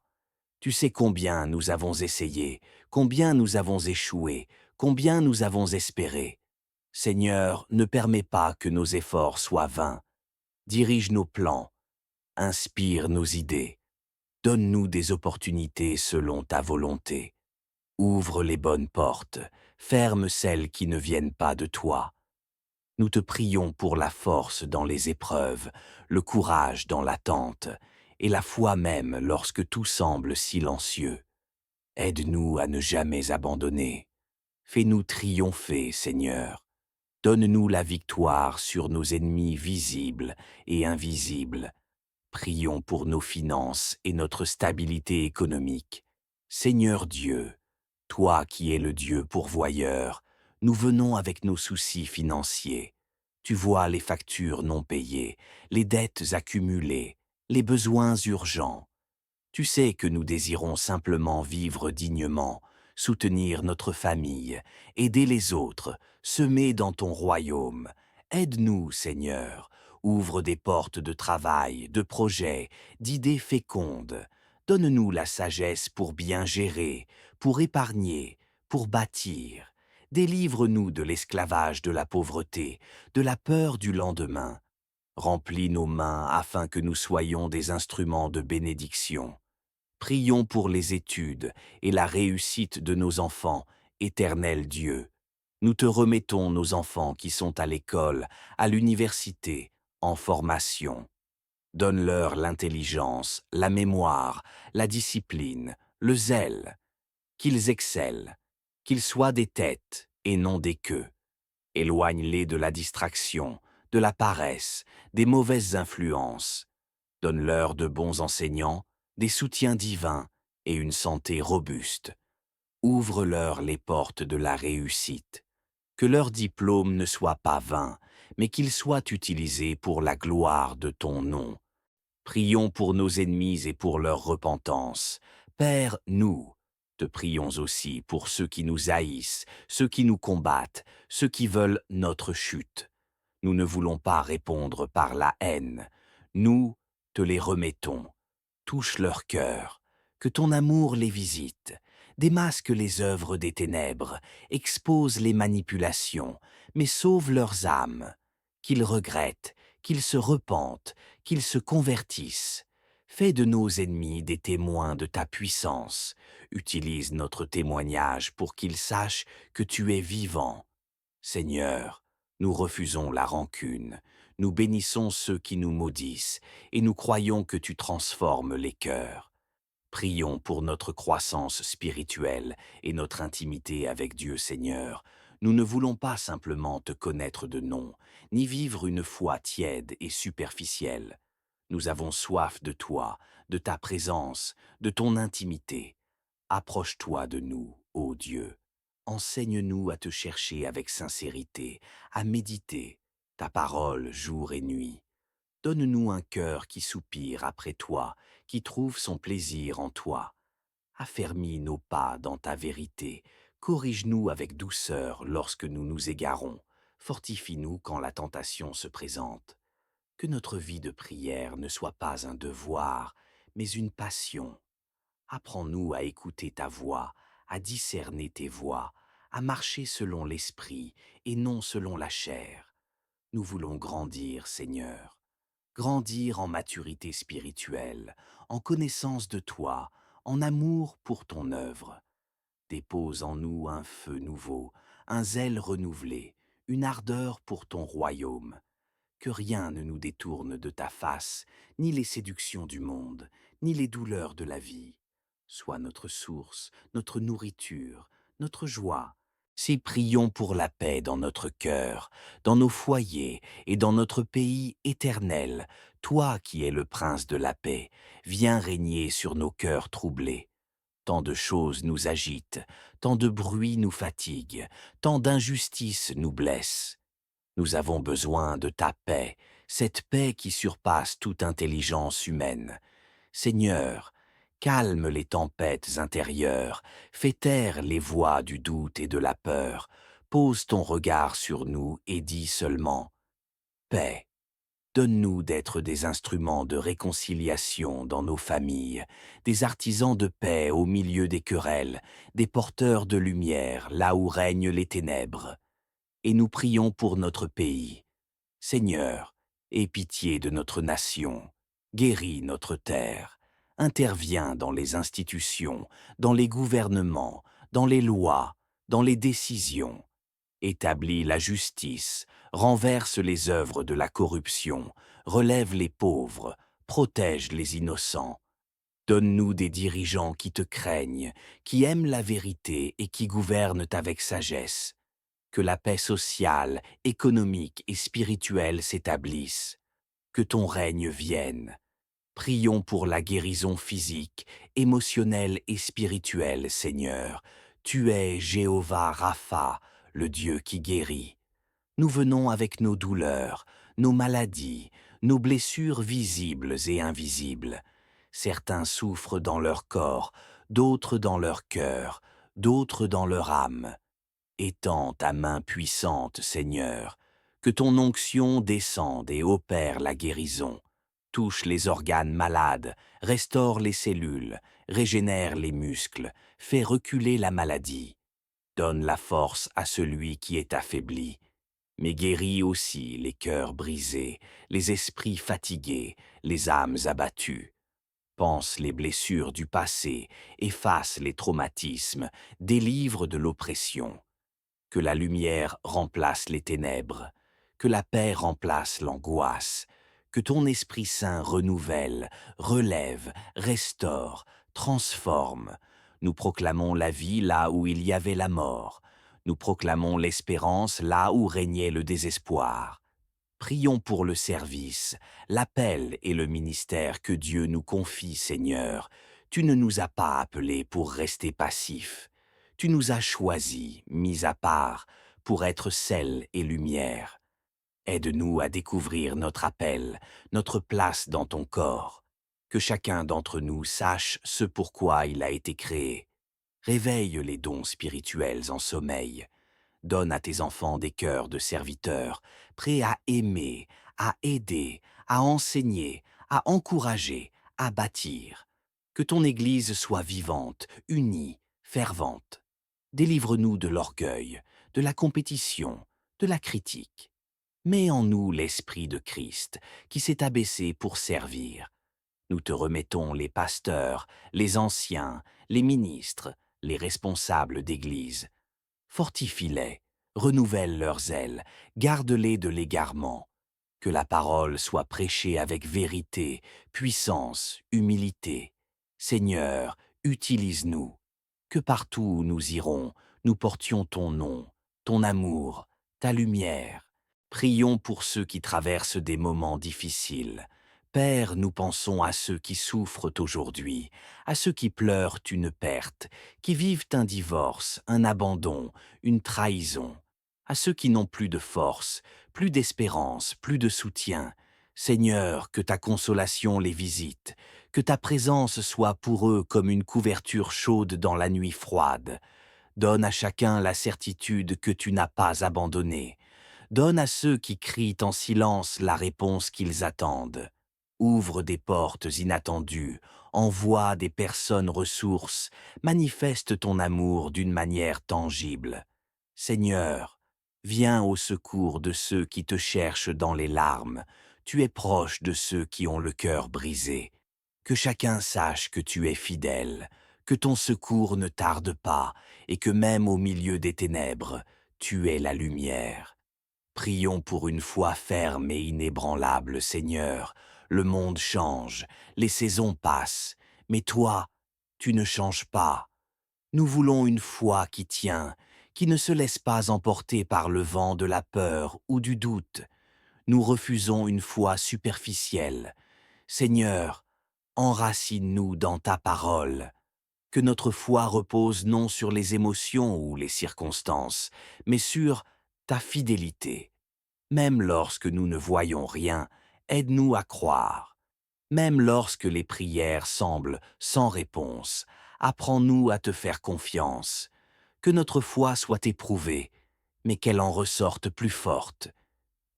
Tu sais combien nous avons essayé, combien nous avons échoué, combien nous avons espéré. Seigneur, ne permets pas que nos efforts soient vains. Dirige nos plans, inspire nos idées. Donne-nous des opportunités selon ta volonté. Ouvre les bonnes portes, ferme celles qui ne viennent pas de toi. Nous te prions pour la force dans les épreuves, le courage dans l'attente, et la foi même lorsque tout semble silencieux. Aide-nous à ne jamais abandonner. Fais-nous triompher, Seigneur. Donne-nous la victoire sur nos ennemis visibles et invisibles. Prions pour nos finances et notre stabilité économique. Seigneur Dieu, toi qui es le Dieu pourvoyeur, nous venons avec nos soucis financiers. Tu vois les factures non payées, les dettes accumulées, les besoins urgents. Tu sais que nous désirons simplement vivre dignement, soutenir notre famille, aider les autres, semer dans ton royaume. Aide-nous, Seigneur. Ouvre des portes de travail, de projets, d'idées fécondes. Donne-nous la sagesse pour bien gérer, pour épargner, pour bâtir. Délivre-nous de l'esclavage de la pauvreté, de la peur du lendemain. Remplis nos mains afin que nous soyons des instruments de bénédiction. Prions pour les études et la réussite de nos enfants, éternel Dieu. Nous te remettons nos enfants qui sont à l'école, à l'université, en formation. Donne-leur l'intelligence, la mémoire, la discipline, le zèle, qu'ils excellent, qu'ils soient des têtes et non des queues. Éloigne-les de la distraction, de la paresse, des mauvaises influences. Donne-leur de bons enseignants, des soutiens divins et une santé robuste. Ouvre-leur les portes de la réussite. Que leur diplôme ne soit pas vain, mais qu'il soit utilisé pour la gloire de ton nom. Prions pour nos ennemis et pour leur repentance. Père, nous te prions aussi pour ceux qui nous haïssent, ceux qui nous combattent, ceux qui veulent notre chute. Nous ne voulons pas répondre par la haine. Nous te les remettons. Touche leur cœur. Que ton amour les visite. Démasque les œuvres des ténèbres. Expose les manipulations, mais sauve leurs âmes. Qu'ils regrettent, qu'ils se repentent, qu'ils se convertissent. Fais de nos ennemis des témoins de ta puissance. Utilise notre témoignage pour qu'ils sachent que tu es vivant. Seigneur, nous refusons la rancune, nous bénissons ceux qui nous maudissent, et nous croyons que tu transformes les cœurs. Prions pour notre croissance spirituelle et notre intimité avec Dieu Seigneur. Nous ne voulons pas simplement te connaître de nom, ni vivre une foi tiède et superficielle. Nous avons soif de toi, de ta présence, de ton intimité. Approche-toi de nous, ô Dieu. Enseigne-nous à te chercher avec sincérité, à méditer ta parole jour et nuit. Donne-nous un cœur qui soupire après toi, qui trouve son plaisir en toi. Affermis nos pas dans ta vérité, corrige-nous avec douceur lorsque nous nous égarons, fortifie-nous quand la tentation se présente. Que notre vie de prière ne soit pas un devoir, mais une passion. Apprends-nous à écouter ta voix, à discerner tes voies, à marcher selon l'esprit et non selon la chair. Nous voulons grandir, Seigneur. Grandir en maturité spirituelle, en connaissance de toi, en amour pour ton œuvre. Dépose en nous un feu nouveau, un zèle renouvelé, une ardeur pour ton royaume. Que rien ne nous détourne de ta face, ni les séductions du monde, ni les douleurs de la vie. Sois notre source, notre nourriture, notre joie. Si prions pour la paix dans notre cœur, dans nos foyers et dans notre pays éternel, toi qui es le prince de la paix, viens régner sur nos cœurs troublés. Tant de choses nous agitent, tant de bruit nous fatigue, tant d'injustices nous blessent. Nous avons besoin de ta paix, cette paix qui surpasse toute intelligence humaine. Seigneur, calme les tempêtes intérieures, fais taire les voix du doute et de la peur, pose ton regard sur nous et dis seulement « Paix ». Donne-nous d'être des instruments de réconciliation dans nos familles, des artisans de paix au milieu des querelles, des porteurs de lumière là où règnent les ténèbres. Et nous prions pour notre pays. Seigneur, aie pitié de notre nation, guéris notre terre, interviens dans les institutions, dans les gouvernements, dans les lois, dans les décisions. Établis la justice, renverse les œuvres de la corruption, relève les pauvres, protège les innocents. Donne-nous des dirigeants qui te craignent, qui aiment la vérité et qui gouvernent avec sagesse. Que la paix sociale, économique et spirituelle s'établisse. Que ton règne vienne. Prions pour la guérison physique, émotionnelle et spirituelle, Seigneur. Tu es Jéhovah Rapha, le Dieu qui guérit. Nous venons avec nos douleurs, nos maladies, nos blessures visibles et invisibles. Certains souffrent dans leur corps, d'autres dans leur cœur, d'autres dans leur âme. Étends ta main puissante, Seigneur, que ton onction descende et opère la guérison. Touche les organes malades, restaure les cellules, régénère les muscles, fais reculer la maladie. Donne la force à celui qui est affaibli, mais guéris aussi les cœurs brisés, les esprits fatigués, les âmes abattues. Pense les blessures du passé, efface les traumatismes, délivre de l'oppression. Que la lumière remplace les ténèbres, que la paix remplace l'angoisse, que ton Esprit Saint renouvelle, relève, restaure, transforme. Nous proclamons la vie là où il y avait la mort. Nous proclamons l'espérance là où régnait le désespoir. Prions pour le service, l'appel et le ministère que Dieu nous confie, Seigneur. Tu ne nous as pas appelés pour rester passifs. Tu nous as choisis, mis à part, pour être sel et lumière. Aide-nous à découvrir notre appel, notre place dans ton corps. Que chacun d'entre nous sache ce pourquoi il a été créé. Réveille les dons spirituels en sommeil. Donne à tes enfants des cœurs de serviteurs, prêts à aimer, à aider, à enseigner, à encourager, à bâtir. Que ton Église soit vivante, unie, fervente. Délivre-nous de l'orgueil, de la compétition, de la critique. Mets en nous l'Esprit de Christ, qui s'est abaissé pour servir. Nous te remettons les pasteurs, les anciens, les ministres, les responsables d'Église. Fortifie-les, renouvelle leurs ailes, garde-les de l'égarement. Que la parole soit prêchée avec vérité, puissance, humilité. Seigneur, utilise-nous, que partout où nous irons, nous portions ton nom, ton amour, ta lumière. Prions pour ceux qui traversent des moments difficiles. Père, nous pensons à ceux qui souffrent aujourd'hui, à ceux qui pleurent une perte, qui vivent un divorce, un abandon, une trahison, à ceux qui n'ont plus de force, plus d'espérance, plus de soutien. Seigneur, que ta consolation les visite, que ta présence soit pour eux comme une couverture chaude dans la nuit froide. Donne à chacun la certitude que tu n'as pas abandonné. Donne à ceux qui crient en silence la réponse qu'ils attendent. Ouvre des portes inattendues, envoie des personnes ressources, manifeste ton amour d'une manière tangible. Seigneur, viens au secours de ceux qui te cherchent dans les larmes. Tu es proche de ceux qui ont le cœur brisé. Que chacun sache que tu es fidèle, que ton secours ne tarde pas, et que même au milieu des ténèbres, tu es la lumière. Prions pour une foi ferme et inébranlable, Seigneur. Le monde change, les saisons passent, mais toi, tu ne changes pas. Nous voulons une foi qui tient, qui ne se laisse pas emporter par le vent de la peur ou du doute. Nous refusons une foi superficielle. Seigneur, enracine-nous dans ta parole. Que notre foi repose non sur les émotions ou les circonstances, mais sur ta fidélité. Même lorsque nous ne voyons rien, aide-nous à croire. Même lorsque les prières semblent sans réponse, apprends-nous à te faire confiance. Que notre foi soit éprouvée, mais qu'elle en ressorte plus forte.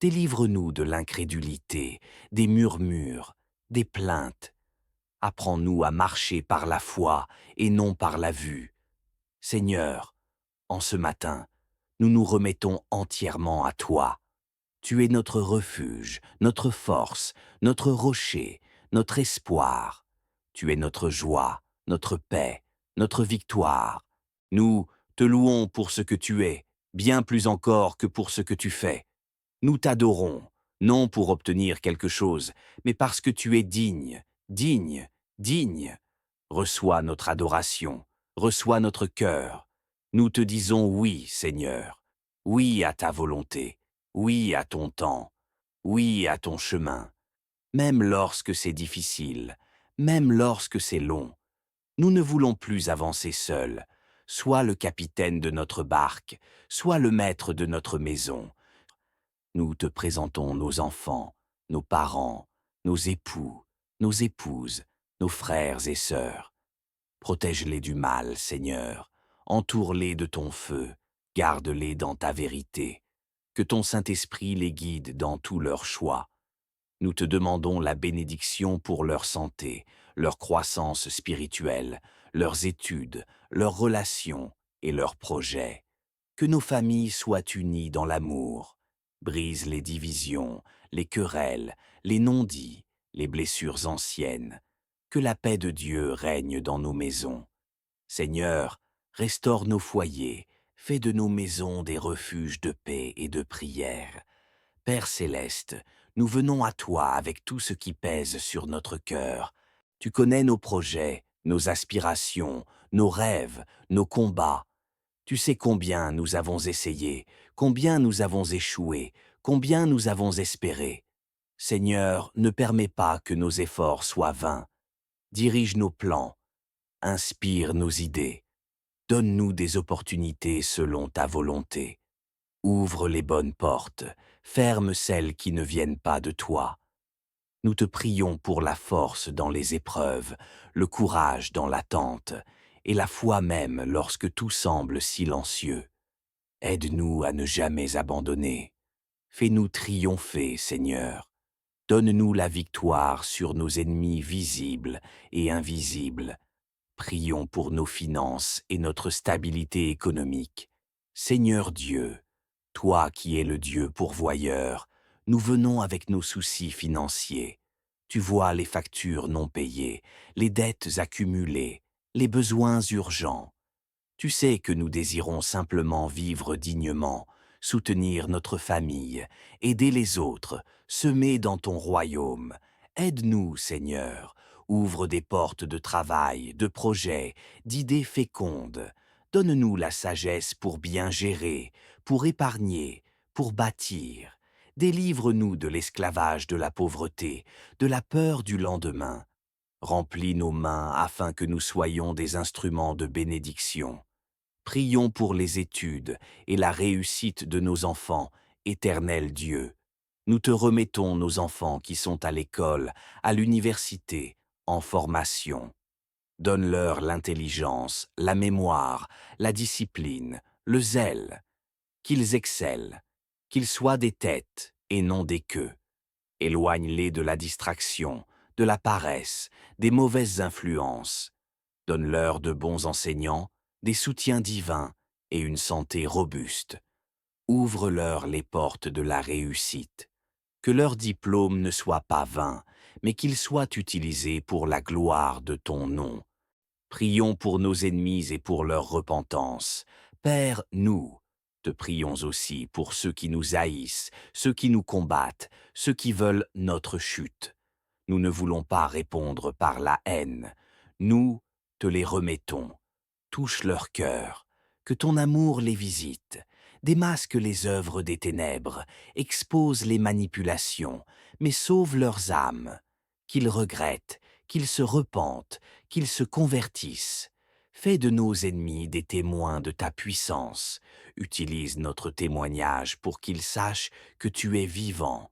Délivre-nous de l'incrédulité, des murmures, des plaintes. Apprends-nous à marcher par la foi et non par la vue. Seigneur, en ce matin, nous nous remettons entièrement à toi. Tu es notre refuge, notre force, notre rocher, notre espoir. Tu es notre joie, notre paix, notre victoire. Nous te louons pour ce que tu es, bien plus encore que pour ce que tu fais. Nous t'adorons, non pour obtenir quelque chose, mais parce que tu es digne, digne, digne. Reçois notre adoration, reçois notre cœur. Nous te disons oui, Seigneur, oui à ta volonté, oui à ton temps, oui à ton chemin. Même lorsque c'est difficile, même lorsque c'est long, nous ne voulons plus avancer seuls. Sois le capitaine de notre barque, sois le maître de notre maison. Nous te présentons nos enfants, nos parents, nos époux, nos épouses, nos frères et sœurs. Protège-les du mal, Seigneur. Entoure-les de ton feu. Garde-les dans ta vérité. Que ton Saint-Esprit les guide dans tous leurs choix. Nous te demandons la bénédiction pour leur santé, leur croissance spirituelle, leurs études, leurs relations et leurs projets. Que nos familles soient unies dans l'amour. Brise les divisions, les querelles, les non-dits, les blessures anciennes. Que la paix de Dieu règne dans nos maisons. Seigneur, restaure nos foyers, fais de nos maisons des refuges de paix et de prière. Père céleste, nous venons à toi avec tout ce qui pèse sur notre cœur. Tu connais nos projets, nos aspirations, nos rêves, nos combats. Tu sais combien nous avons essayé, combien nous avons échoué, combien nous avons espéré. Seigneur, ne permets pas que nos efforts soient vains. Dirige nos plans, inspire nos idées. Donne-nous des opportunités selon ta volonté. Ouvre les bonnes portes, ferme celles qui ne viennent pas de toi. Nous te prions pour la force dans les épreuves, le courage dans l'attente, et la foi même lorsque tout semble silencieux. Aide-nous à ne jamais abandonner. Fais-nous triompher, Seigneur. Donne-nous la victoire sur nos ennemis visibles et invisibles. Prions pour nos finances et notre stabilité économique. Seigneur Dieu, toi qui es le Dieu pourvoyeur, nous venons avec nos soucis financiers. Tu vois les factures non payées, les dettes accumulées, les besoins urgents. Tu sais que nous désirons simplement vivre dignement, soutenir notre famille, aider les autres, semer dans ton royaume. Aide-nous, Seigneur. Ouvre des portes de travail, de projets, d'idées fécondes. Donne-nous la sagesse pour bien gérer, pour épargner, pour bâtir. Délivre-nous de l'esclavage de la pauvreté, de la peur du lendemain. Remplis nos mains afin que nous soyons des instruments de bénédiction. Prions pour les études et la réussite de nos enfants, Éternel Dieu. Nous te remettons nos enfants qui sont à l'école, à l'université, en formation. Donne-leur l'intelligence, la mémoire, la discipline, le zèle, qu'ils excellent, qu'ils soient des têtes et non des queues. Éloigne-les de la distraction, de la paresse, des mauvaises influences. Donne-leur de bons enseignants, des soutiens divins et une santé robuste. Ouvre-leur les portes de la réussite. Que leur diplôme ne soit pas vain, mais qu'il soit utilisé pour la gloire de ton nom. Prions pour nos ennemis et pour leur repentance. Père, nous te prions aussi pour ceux qui nous haïssent, ceux qui nous combattent, ceux qui veulent notre chute. Nous ne voulons pas répondre par la haine. Nous te les remettons. Touche leur cœur. Que ton amour les visite. Démasque les œuvres des ténèbres. Expose les manipulations. Mais sauve leurs âmes. Qu'ils regrettent, qu'ils se repentent, qu'ils se convertissent. Fais de nos ennemis des témoins de ta puissance. Utilise notre témoignage pour qu'ils sachent que tu es vivant.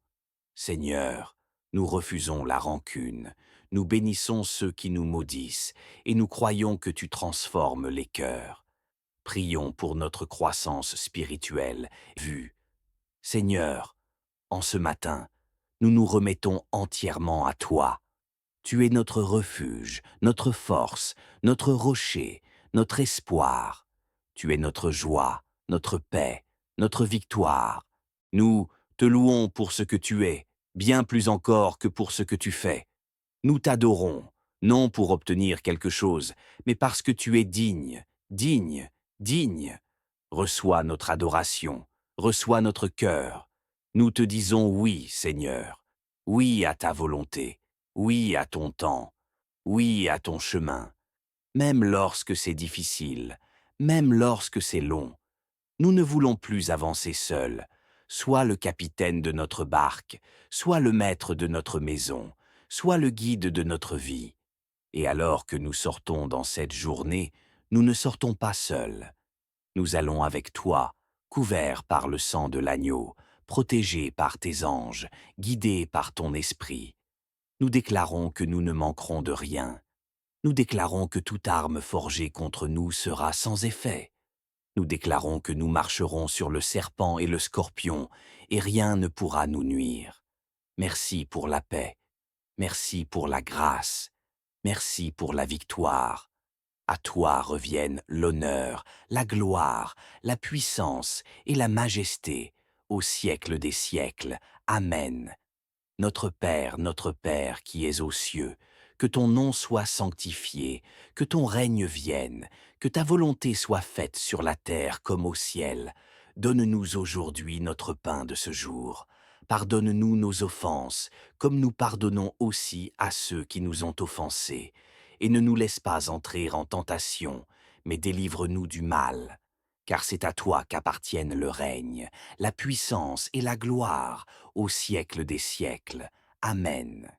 Seigneur, nous refusons la rancune, nous bénissons ceux qui nous maudissent, et nous croyons que tu transformes les cœurs. Prions pour notre croissance spirituelle, vue. Seigneur, en ce matin, nous nous remettons entièrement à toi. Tu es notre refuge, notre force, notre rocher, notre espoir. Tu es notre joie, notre paix, notre victoire. Nous te louons pour ce que tu es, bien plus encore que pour ce que tu fais. Nous t'adorons, non pour obtenir quelque chose, mais parce que tu es digne, digne, digne. Reçois notre adoration, reçois notre cœur. Nous te disons oui, Seigneur, oui à ta volonté, oui à ton temps, oui à ton chemin. Même lorsque c'est difficile, même lorsque c'est long, nous ne voulons plus avancer seuls. Sois le capitaine de notre barque, sois le maître de notre maison, sois le guide de notre vie. Et alors que nous sortons dans cette journée, nous ne sortons pas seuls. Nous allons avec toi, couverts par le sang de l'agneau, protégés par tes anges, guidés par ton esprit. Nous déclarons que nous ne manquerons de rien. Nous déclarons que toute arme forgée contre nous sera sans effet. Nous déclarons que nous marcherons sur le serpent et le scorpion, et rien ne pourra nous nuire. Merci pour la paix. Merci pour la grâce. Merci pour la victoire. À toi reviennent l'honneur, la gloire, la puissance et la majesté, au siècle des siècles. Amen. Notre Père qui es aux cieux, que ton nom soit sanctifié, que ton règne vienne, que ta volonté soit faite sur la terre comme au ciel. Donne-nous aujourd'hui notre pain de ce jour. Pardonne-nous nos offenses, comme nous pardonnons aussi à ceux qui nous ont offensés. Et ne nous laisse pas entrer en tentation, mais délivre-nous du mal. Car c'est à toi qu'appartiennent le règne, la puissance et la gloire, au siècle des siècles. Amen.